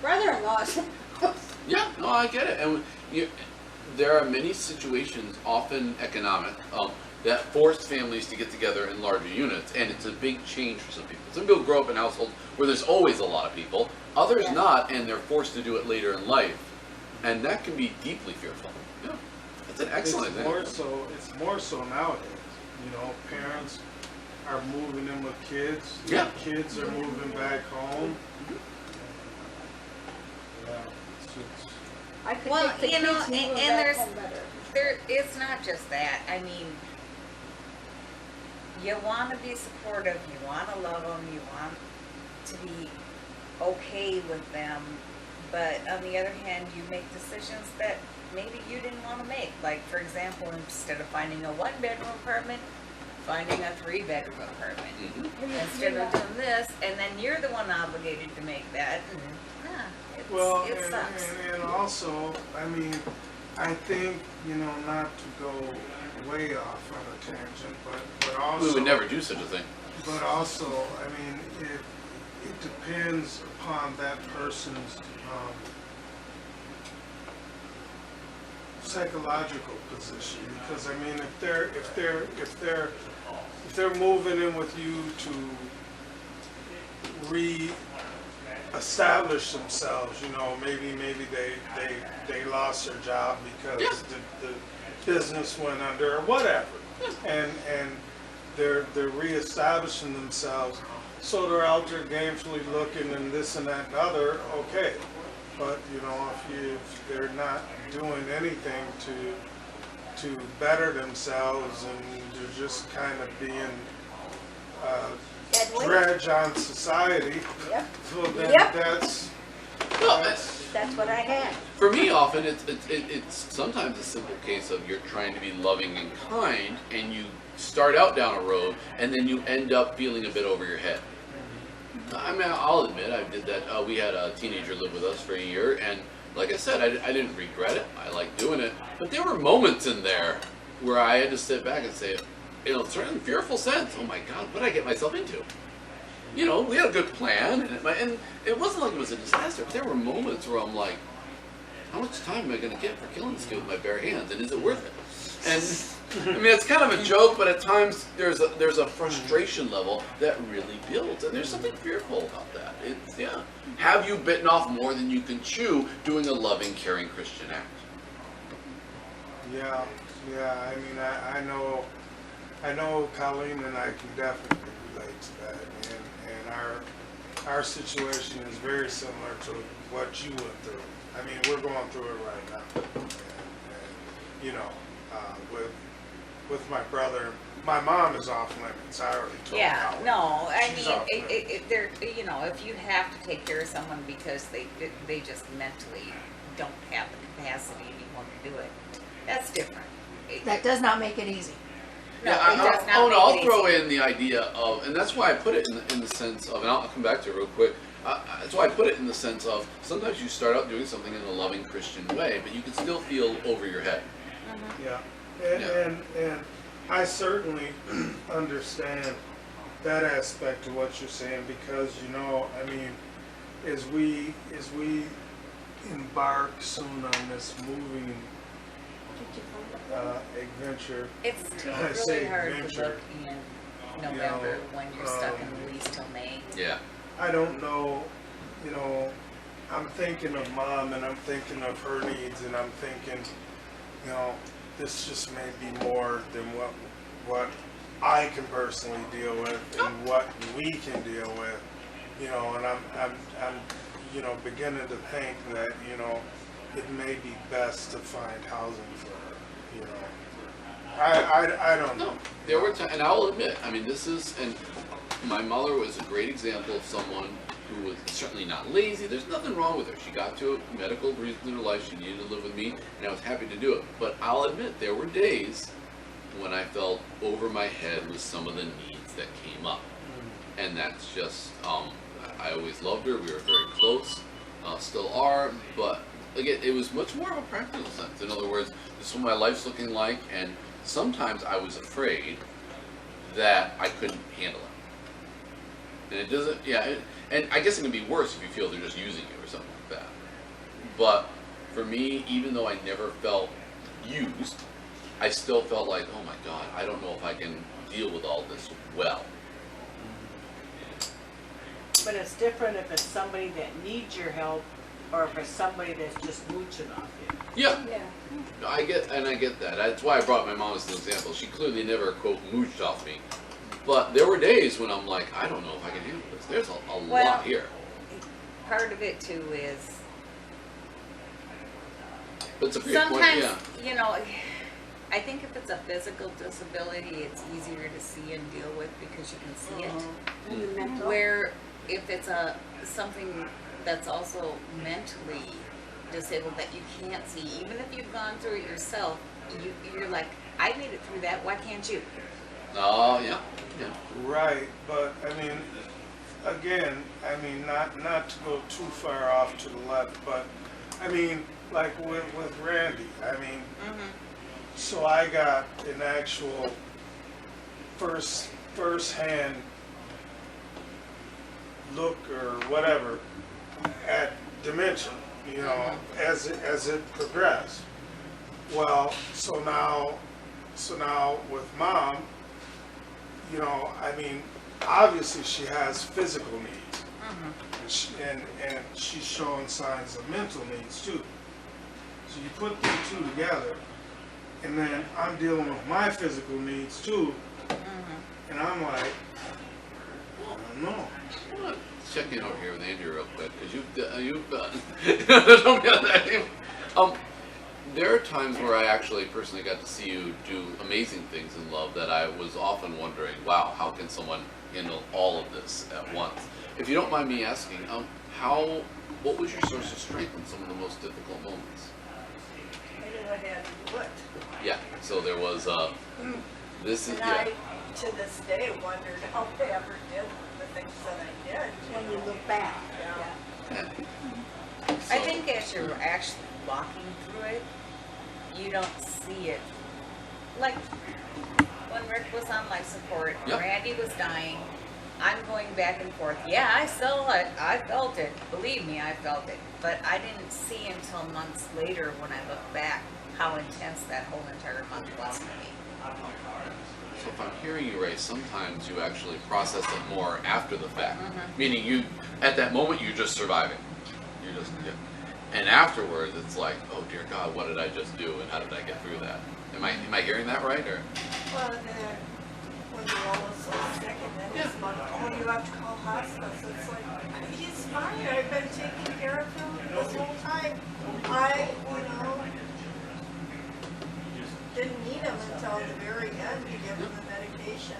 brother-in-laws. Yeah, no, I get it. And there are many situations, often economic, that force families to get together in larger units, and it's a big change for some people. Some people grow up in households where there's always a lot of people, others Yeah. not, and they're forced to do it later in life, and that can be deeply fearful. Yeah, that's an excellent It's more example. so nowadays. You know, parents are moving in with kids. Yeah. Kids are moving back home. Yeah, it's I could Well, take the you know, kids moving and back there's- home better. It's not just that. I mean, you want to be supportive, you want to love them, you want to be okay with them, but on the other hand, you make decisions that maybe you didn't want to make. Like, for example, instead of finding a one-bedroom apartment, finding a three-bedroom apartment. Mhm. Instead of doing this, and then you're the one obligated to make that, and Well, it sucks. and also, I mean, I think, you know, not to go way off on a tangent, but also. We would never do such a thing. But also, I mean, it depends upon that person's psychological position. Because I mean, if they're moving in with you to re-establish themselves, you know, maybe they lost their job because the business went under or whatever, and they're reestablishing themselves, so they're out there gainfully looking and this and that and other, okay. But you know, if they're not doing anything to better themselves and they're just kind of being Dead weight. dredge on society, Yep. so then Yep. that's Well, That's what I had. for me, often it's sometimes a simple case of you're trying to be loving and kind, and you start out down a road, and then you end up feeling a bit over your head. I mean, I'll admit I did that. We had a teenager live with us for a year, and like I said, I didn't regret it. I liked doing it, but there were moments in there where I had to sit back and say, in a certain fearful sense, oh my God, what did I get myself into? You know, we had a good plan, and it wasn't like it was a disaster, but there were moments where I'm like, how much time am I going to get for killing this kid with my bare hands, and is it worth it? And I mean, it's kind of a joke, but at times there's a frustration level that really builds, and there's something fearful about that. It's, yeah. Have you bitten off more than you can chew doing a loving, caring Christian act? Yeah. I mean, I know Colleen and I can definitely relate to that, and our situation is very similar to what you went through. I mean, we're going through it right now, and you know, with my brother, my mom is off limits. I already told Yeah, Colleen. no, I She's mean, off limits. there, you know, if you have to take care of someone because they just mentally don't have the capacity anymore to do it, that's different. That does not make it easy. No, Yeah, it does not I'll make it throw easy. in the idea of, and that's why I put it in the sense of, and I'll come back to it real quick. That's why I put it in the sense of sometimes you start out doing something in a loving Christian way, but you can still feel over your head. Yeah, and I certainly understand that aspect of what you're saying, because you know, I mean, as we embark soon on this moving adventure. It's still I say really hard to adventure, look in November when you're stuck in the lease till May. Yeah. I don't know, you know, I'm thinking of Mom, and I'm thinking of her needs, and I'm thinking, you know, this just may be more than what I can personally deal with and what we can deal with, you know, and I'm you know, beginning to think that, you know, it may be best to find housing for her, you know. I don't know. There were times, and I'll admit, I mean, and my mother was a great example of someone who was certainly not lazy. There's nothing wrong with her. She got to a medical reason in her life. She needed to live with me, and I was happy to do it. But I'll admit, there were days when I felt over my head with some of the needs that came up. And that's just, I always loved her. We were very close, still are, but again, it was much more of a practical sense. In other words, this is what my life's looking like, and sometimes I was afraid that I couldn't handle it. And it doesn't, and I guess it can be worse if you feel they're just using you or something like that. But for me, even though I never felt used, I still felt like, oh my God, I don't know if I can deal with all this well. But it's different if it's somebody that needs your help or if it's somebody that's just mooching off you. Yeah, Yeah. I get that. That's why I brought my mom as an example. She clearly never, quote, mooched off me. But there were days when I'm like, I don't know if I can handle this. There's a lot here. Part of it too is But it's a great point, sometimes, yeah. you know, I think if it's a physical disability, it's easier to see and deal with because you can see it. And the mental. Where if it's something that's also mentally disabled that you can't see, even if you've gone through it yourself, you're like, I made it through that, why can't you? Oh, yeah. Right, but I mean, again, I mean, not to go too far off to the left, but I mean, like with Randy, I mean, so I got an actual first-hand look or whatever at dementia, you know, as it progressed. Well, so now with Mom, you know, I mean, obviously she has physical needs, and she's showing signs of mental needs too. So you put the two together, and then I'm dealing with my physical needs too, and I'm like, I don't know. I'm gonna check in over here with Andrew real quick, because you've done. There are times where I actually personally got to see you do amazing things in love that I was often wondering, wow, how can someone handle all of this at once? if you don't mind me asking, what was your source of strength in some of the most difficult moments? I knew I had to do it. Yeah. So there was this is And I, to this day, wondered how I ever did the things that I did. When you look back. Yeah. I think as you're actually walking through it, you don't see it. Like when Rick was on life support, Yep. Randy was dying, I'm going back and forth. Yeah, I saw it. I felt it. Believe me, I felt it. But I didn't see until months later when I look back how intense that whole entire month was for me. So if I'm hearing you right, sometimes you actually process it more after the fact. Meaning you, at that moment, you're just surviving. You're just, and afterwards, it's like, oh dear God, what did I just do, and how did I get through that? Am I hearing that right, or? Well, then, when you're almost so sick, and then it's like, oh, you have to call hospice. It's like, he's fine. I've been taking care of him this whole time. I, didn't need him until the very end to give him the medication,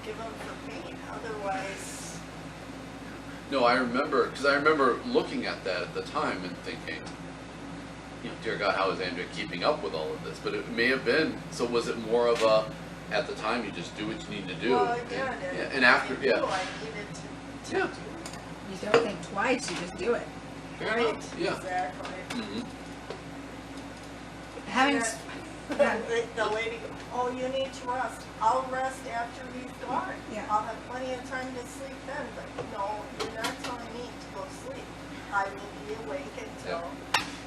give him for pain. Otherwise, No, I remember looking at that at the time and thinking, dear God, how is Andrea keeping up with all of this? But it may have been, so was it more of a, at the time, you just do what you need to do? well, I did. And after, I knew I needed to Yeah. do You don't think twice, you just do it. Fair right. enough, yeah. Exactly. Mhm. Having, Yeah. The lady, oh, you need to rest. I'll rest after he's gone. Yeah. I'll have plenty of time to sleep then, but no, you're not telling me to go sleep. I will be awake until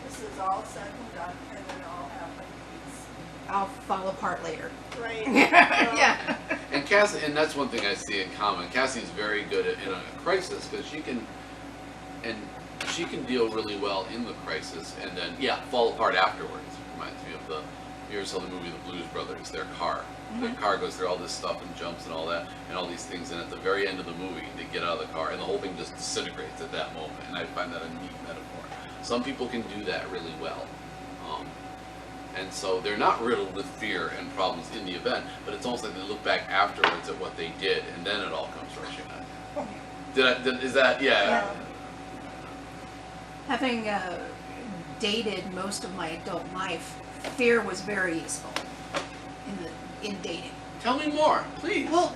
this is all said and done, and then I'll have my peace. I'll fall apart later. Right. Yeah. And Cassie, and that's one thing I see in common. Cassie's very good in a crisis because she can deal really well in the crisis, and then fall apart afterwards. Reminds me of you ever saw the movie The Blues Brothers? Their car. Their car goes through all this stuff and jumps and all that and all these things, and at the very end of the movie, they get out of the car and the whole thing just disintegrates at that moment. And I find that a neat metaphor. Some people can do that really well. And so they're not riddled with fear and problems in the event, but it's almost like they look back afterwards at what they did, and then it all comes rushing out. Is that, yeah. Having dated most of my adult life, fear was very useful in dating. Tell me more, please. Well,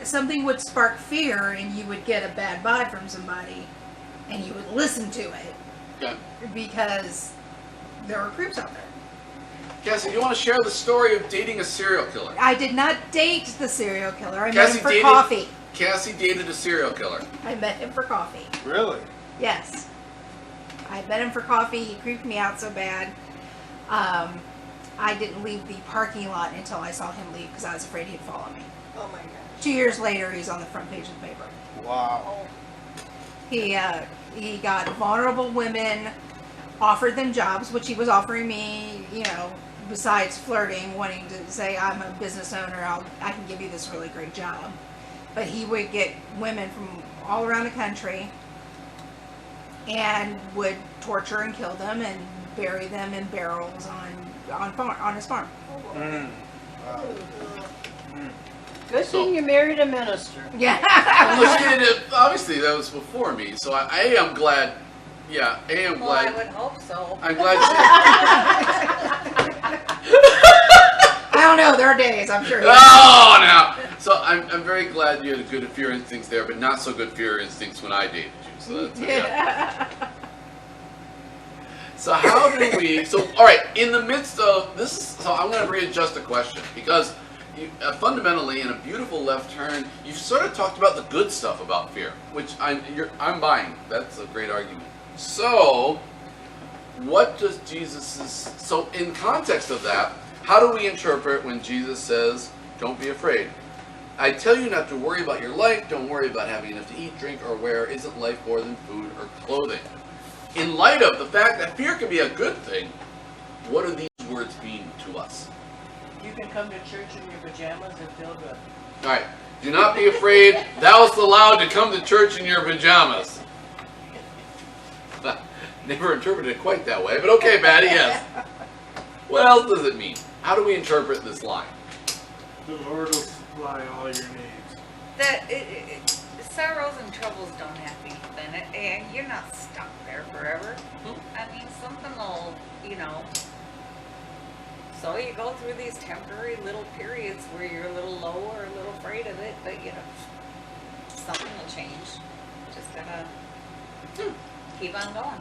something would spark fear, and you would get a bad vibe from somebody, and you would listen to it Okay. because there were creeps out there. Cassie, do you want to share the story of dating a serial killer? I did not date the serial killer. I met Cassie him for dated- coffee. Cassie dated a serial killer. I met him for coffee. Really? Yes. I met him for coffee. He creeped me out so bad. I didn't leave the parking lot until I saw him leave because I was afraid he'd follow me. Oh my gosh. 2 years later, he's on the front page of the paper. Wow. He got vulnerable women, offered them jobs, which he was offering me, besides flirting, wanting to say, I'm a business owner, I can give you this really great job. But he would get women from all around the country and would torture and kill them and bury them in barrels on his farm. Mm. Wow. Good thing you married a minister. Yeah. Well, she did it, obviously, that was before me, so I am glad. Yeah, I am Well, I glad. would hope so. I'm glad. I don't know. There are days, I'm sure. Oh, now. So I'm very glad you had a good fear instincts there, but not so good fear instincts when I dated you. So that's yeah. So how do we? So all right, in the midst of this, so I'm going to readjust the question because you, fundamentally, in a beautiful left turn, you've sort of talked about the good stuff about fear, which I'm buying. That's a great argument. So, what does so in context of that, how do we interpret when Jesus says, "Don't be afraid"? I tell you not to worry about your life. Don't worry about having enough to eat, drink, or wear. Isn't life more than food or clothing? In light of the fact that fear can be a good thing, what do these words mean to us? You can come to church in your pajamas and feel good. All right. Do not be afraid. Thou'st allowed to come to church in your pajamas. Never interpreted it quite that way, but okay, Patty, yes. What else does it mean? How do we interpret this line? The Lord will supply all your needs. That sorrows and troubles don't have to be finished, and you're not stuck there forever. I mean, something will, you know. So you go through these temporary little periods where you're a little low or a little afraid of it, but you know, something will change. Just gotta keep on going.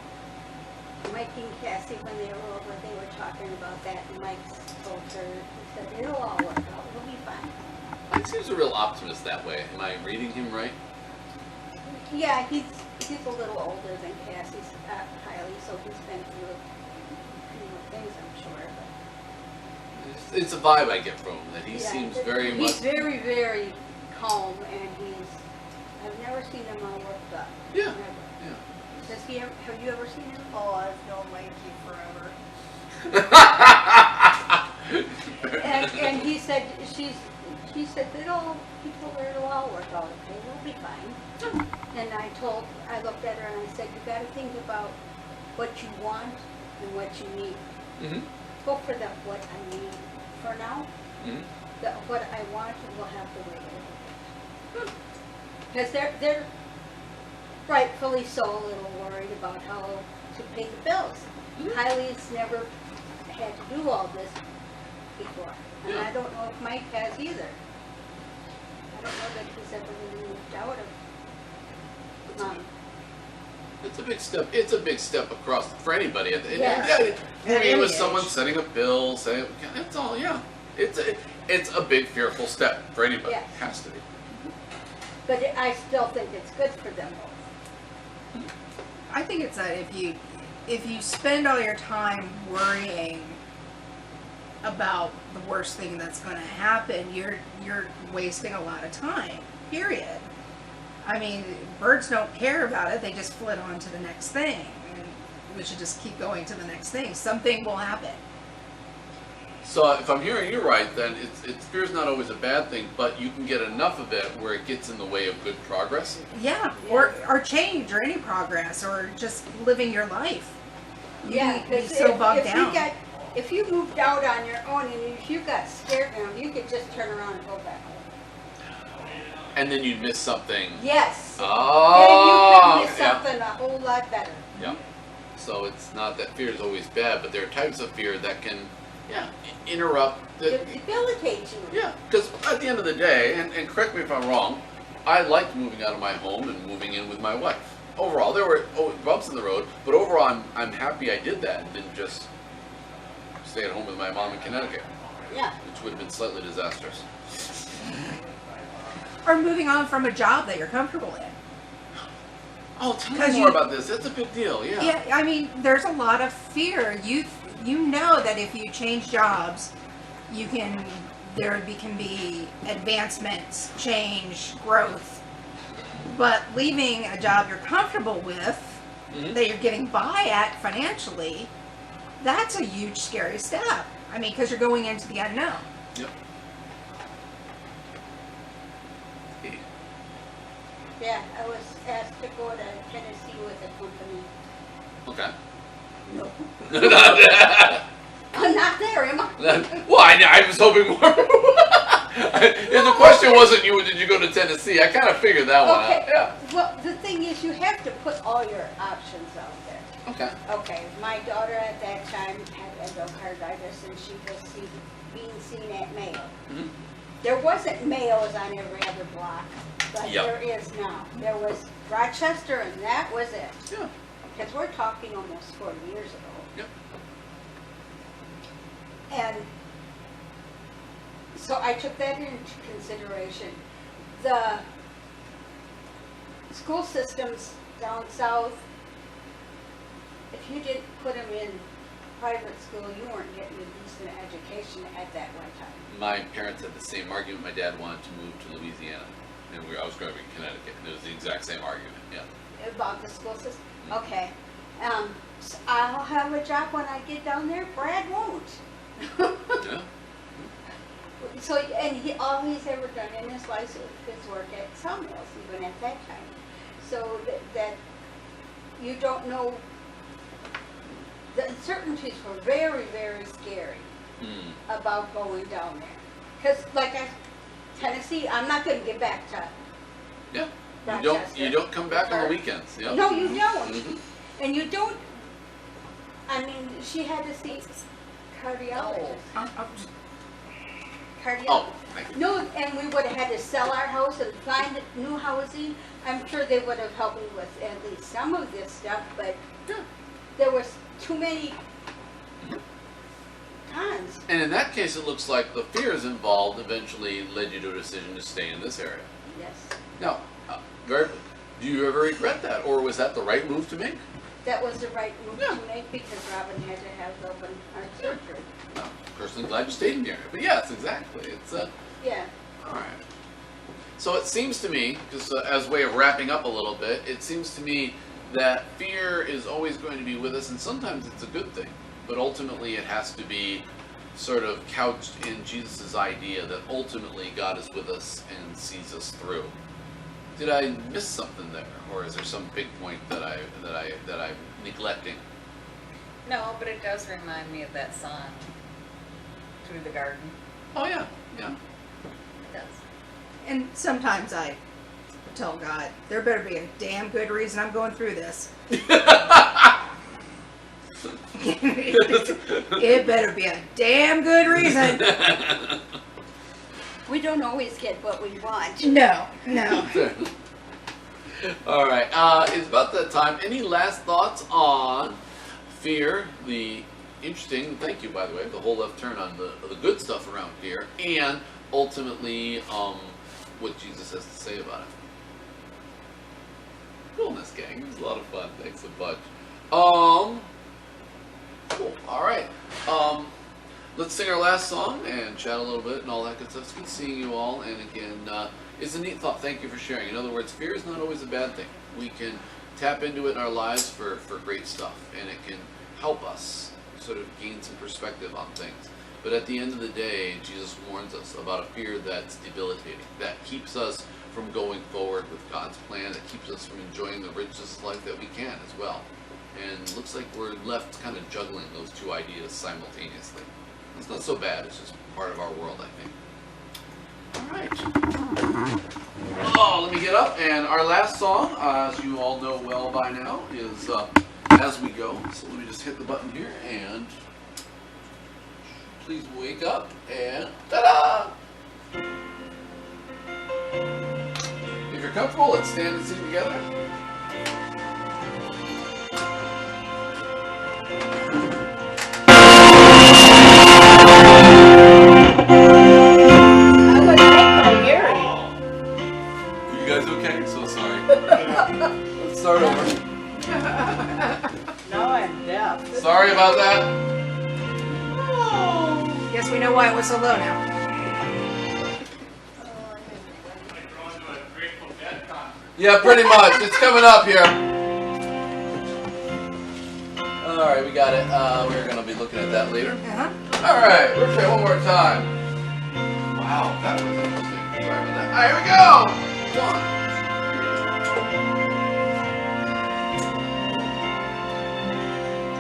Mike and Cassie, when they were over, they were talking about that, and Mike told her, he said, it'll all work out, we'll be fine. He seems a real optimist that way. Am I reading him right? Yeah, he's a little older than Cassie's, Kylie, so he's been through things, I'm sure. But It's a vibe I get from him, that he yeah, seems very much... He's very, very calm, and I've never seen him all worked up. Yeah, Never. yeah. Have you ever seen him? Oh, I've known Mikey forever. And he said, he said that he told her it'll all work out okay, we'll be fine. And I looked at her and I said, you gotta think about what you want and what you need. Mm-hmm. Go for what I need for now. Mm-hmm. What I want will have to wait a little bit. Because they're rightfully so a little worried about how to pay the bills. Kylie's never had to do all this before. And I don't know if Mike has either. I don't know that he's ever really moved out of mom. It's a big step. It's a big step across for anybody. Yes. Maybe with someone setting a bill, saying, it's all, yeah. It's a big fearful step for anybody. Yes. It has to be. But I still think it's good for them both. I think it's that if you spend all your time worrying about the worst thing that's going to happen, you're wasting a lot of time. Period. I mean, birds don't care about it; they just flit on to the next thing. And we should just keep going to the next thing. Something will happen. So if I'm hearing you right, then fear's not always a bad thing, but you can get enough of it where it gets in the way of good progress. Yeah, or change, or any progress, or just living your life. You can be so bogged down. If you moved out on your own and if you got scared now, you could just turn around and go back home. And then you'd miss something. Yes. Oh. Then you could miss something a whole lot better. Yeah. So it's not that fear is always bad, but there are types of fear that can, interrupt. Debilitate you. Yeah, because at the end of the day, and correct me if I'm wrong, I liked moving out of my home and moving in with my wife. Overall, there were bumps in the road, but overall, I'm happy I did that and didn't just stay at home with my mom in Connecticut. Yeah. Which would have been slightly disastrous. Or moving on from a job that you're comfortable in. Oh, tell me more about this. That's a big deal, yeah. Yeah, I mean, there's a lot of fear. You know that if you change jobs, there can be advancements, change, growth. But leaving a job you're comfortable with, that you're getting by at financially, that's a huge, scary step. I mean, because you're going into the unknown. Yep. Yeah, I was asked to go to Tennessee with a company. Okay. No. I'm not there, am I? Well, I was hoping more. If the question wasn't did you go to Tennessee, I kind of figured that one out. Yeah. Well, the thing is, you have to put all your options out there. Okay. Okay, my daughter at that time had endocarditis and she was being seen at Mayo. Mm-hmm. There wasn't Mayo's on every other block, but there is now. There was Rochester and that was it. Yeah. Because we're talking almost 40 years ago. Yep. And so I took that into consideration. The school systems down south, if you didn't put them in private school, you weren't getting a decent education at that one time. My parents had the same argument. My dad wanted to move to Louisiana, and I was growing up in Connecticut, and it was the exact same argument. Yeah. About the school system? Okay. So I'll have a job when I get down there. Brad won't. Yeah. So, and all he's ever done in his life is work at sawmills, even at that time. So that you don't know, the uncertainties were very, very scary about going down there. Because, Tennessee, I'm not going to get back to. Yeah. Rochester. You don't come back on the weekends. Yep. No, you don't. Mhm. And you don't, I mean, she had to see cardiologist. Cardiologist. Oh, thank you. No, and we would have had to sell our house and find new housing. I'm sure they would have helped me with at least some of this stuff, but there was too many cons. And in that case, it looks like the fears involved eventually led you to a decision to stay in this area. Yes, Now, do you ever regret that, or was that the right move to make? that was the right move Yeah. to make because Robin had to have open heart surgery. No, personally glad you stayed in the area. But yes, exactly. It's Yeah. all right. So it seems to me, just as a way of wrapping up a little bit, it seems to me that fear is always going to be with us, and sometimes it's a good thing. But ultimately, it has to be sort of couched in Jesus' idea that ultimately God is with us and sees us through. Did I miss something there, or is there some big point that I'm neglecting? No, but it does remind me of that song, Through the Garden. Oh yeah, yeah. It does. And sometimes I tell God, there better be a damn good reason I'm going through this. It better be a damn good reason. We don't always get what we want. No. All right, it's about that time. Any last thoughts on fear? The interesting, thank you by the way, the whole left turn on the good stuff around fear, and ultimately what Jesus has to say about it. Coolness, gang. It was a lot of fun. Thanks a bunch. Cool. All right. Let's sing our last song and chat a little bit and all that good stuff. It's good seeing you all. And again, it's a neat thought. Thank you for sharing. In other words, fear is not always a bad thing. We can tap into it in our lives for great stuff, and it can help us sort of gain some perspective on things. But at the end of the day, Jesus warns us about a fear that's debilitating, that keeps us from going forward with God's plan, that keeps us from enjoying the richest life that we can as well. And it looks like we're left kind of juggling those two ideas simultaneously. It's not so bad, it's just part of our world, I think. All right. Oh, let me get up. And our last song, as you all know well by now, is As We Go. So let me just hit the button here and please wake up and ta-da! If you're comfortable, let's stand and sing together. You guys okay? So sorry. Let's start over. Now I'm deaf. Sorry about that. Guess we know why it was so low now. Yeah, pretty much. It's coming up here. All right, we got it. We're going to be looking at that later. All right, we'll try one more time. Wow, that was interesting. Sorry about that. All right, here we go. 1, 2,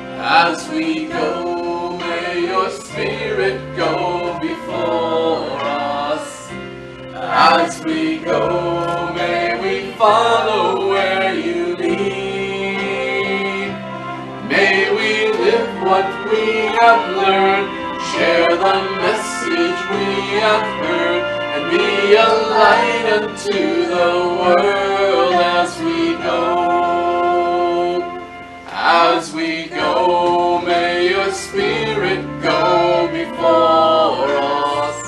3. As we go, may your spirit go before us. As we go, may we follow where you lead. May we live what we have learned, share the message we have heard, and be a light unto the world as we go. As we go, may your spirit go before us.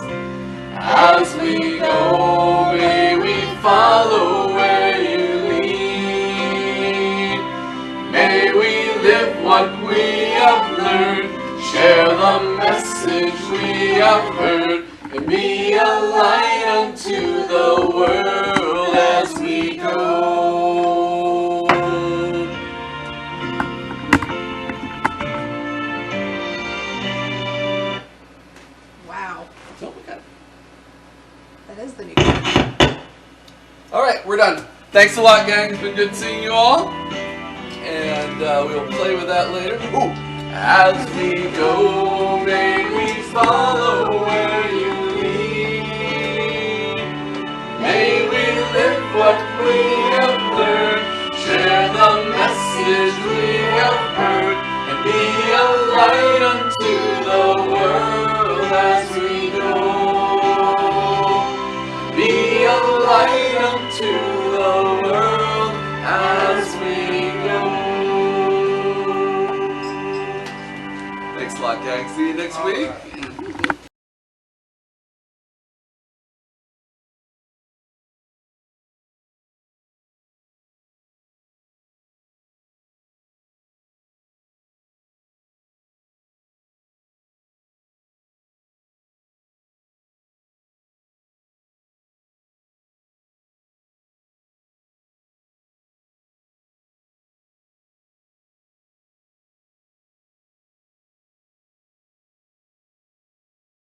As we go, may we follow where you lead. May we live what we have learned, share the message we have heard, and be a light unto the world as we go. Wow. So we got it. That is the new. All right, we're done. Thanks a lot, gang. It's been good seeing you all. And we'll play with that later. Ooh. As we go, may we follow where you lead. May we live what we message we have heard, and be a light unto the world as we go. Be a light unto the world as we go. Thanks a lot, gang. See you next week.